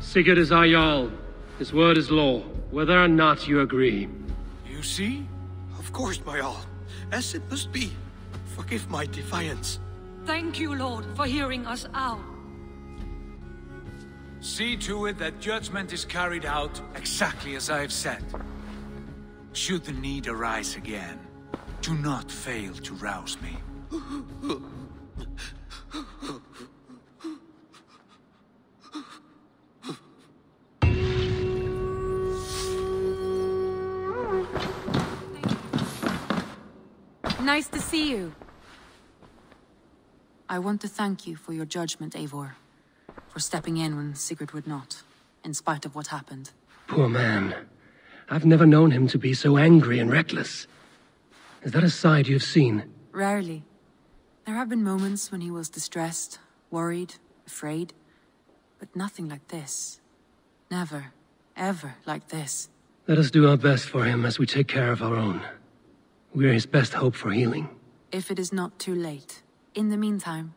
Sigurd is our Jarl. His word is law, whether or not you agree. You see? Of course, my Jarl. As it must be. Forgive my defiance. Thank you, Lord, for hearing us out. See to it that judgment is carried out exactly as I have said. Should the need arise again, do not fail to rouse me. Nice to see you. I want to thank you for your judgment, Eivor. for stepping in when Sigurd would not, in spite of what happened. Poor man. I've never known him to be so angry and reckless. Is that a side you've seen? Rarely. There have been moments when he was distressed, worried, afraid, but nothing like this. Never, ever like this. Let us do our best for him as we take care of our own. We're his best hope for healing. If it is not too late. In the meantime,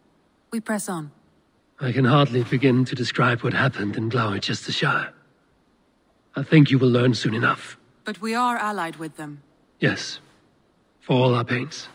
we press on. I can hardly begin to describe what happened in Glowecestrescire. I think you will learn soon enough. But we are allied with them. Yes. For all our pains.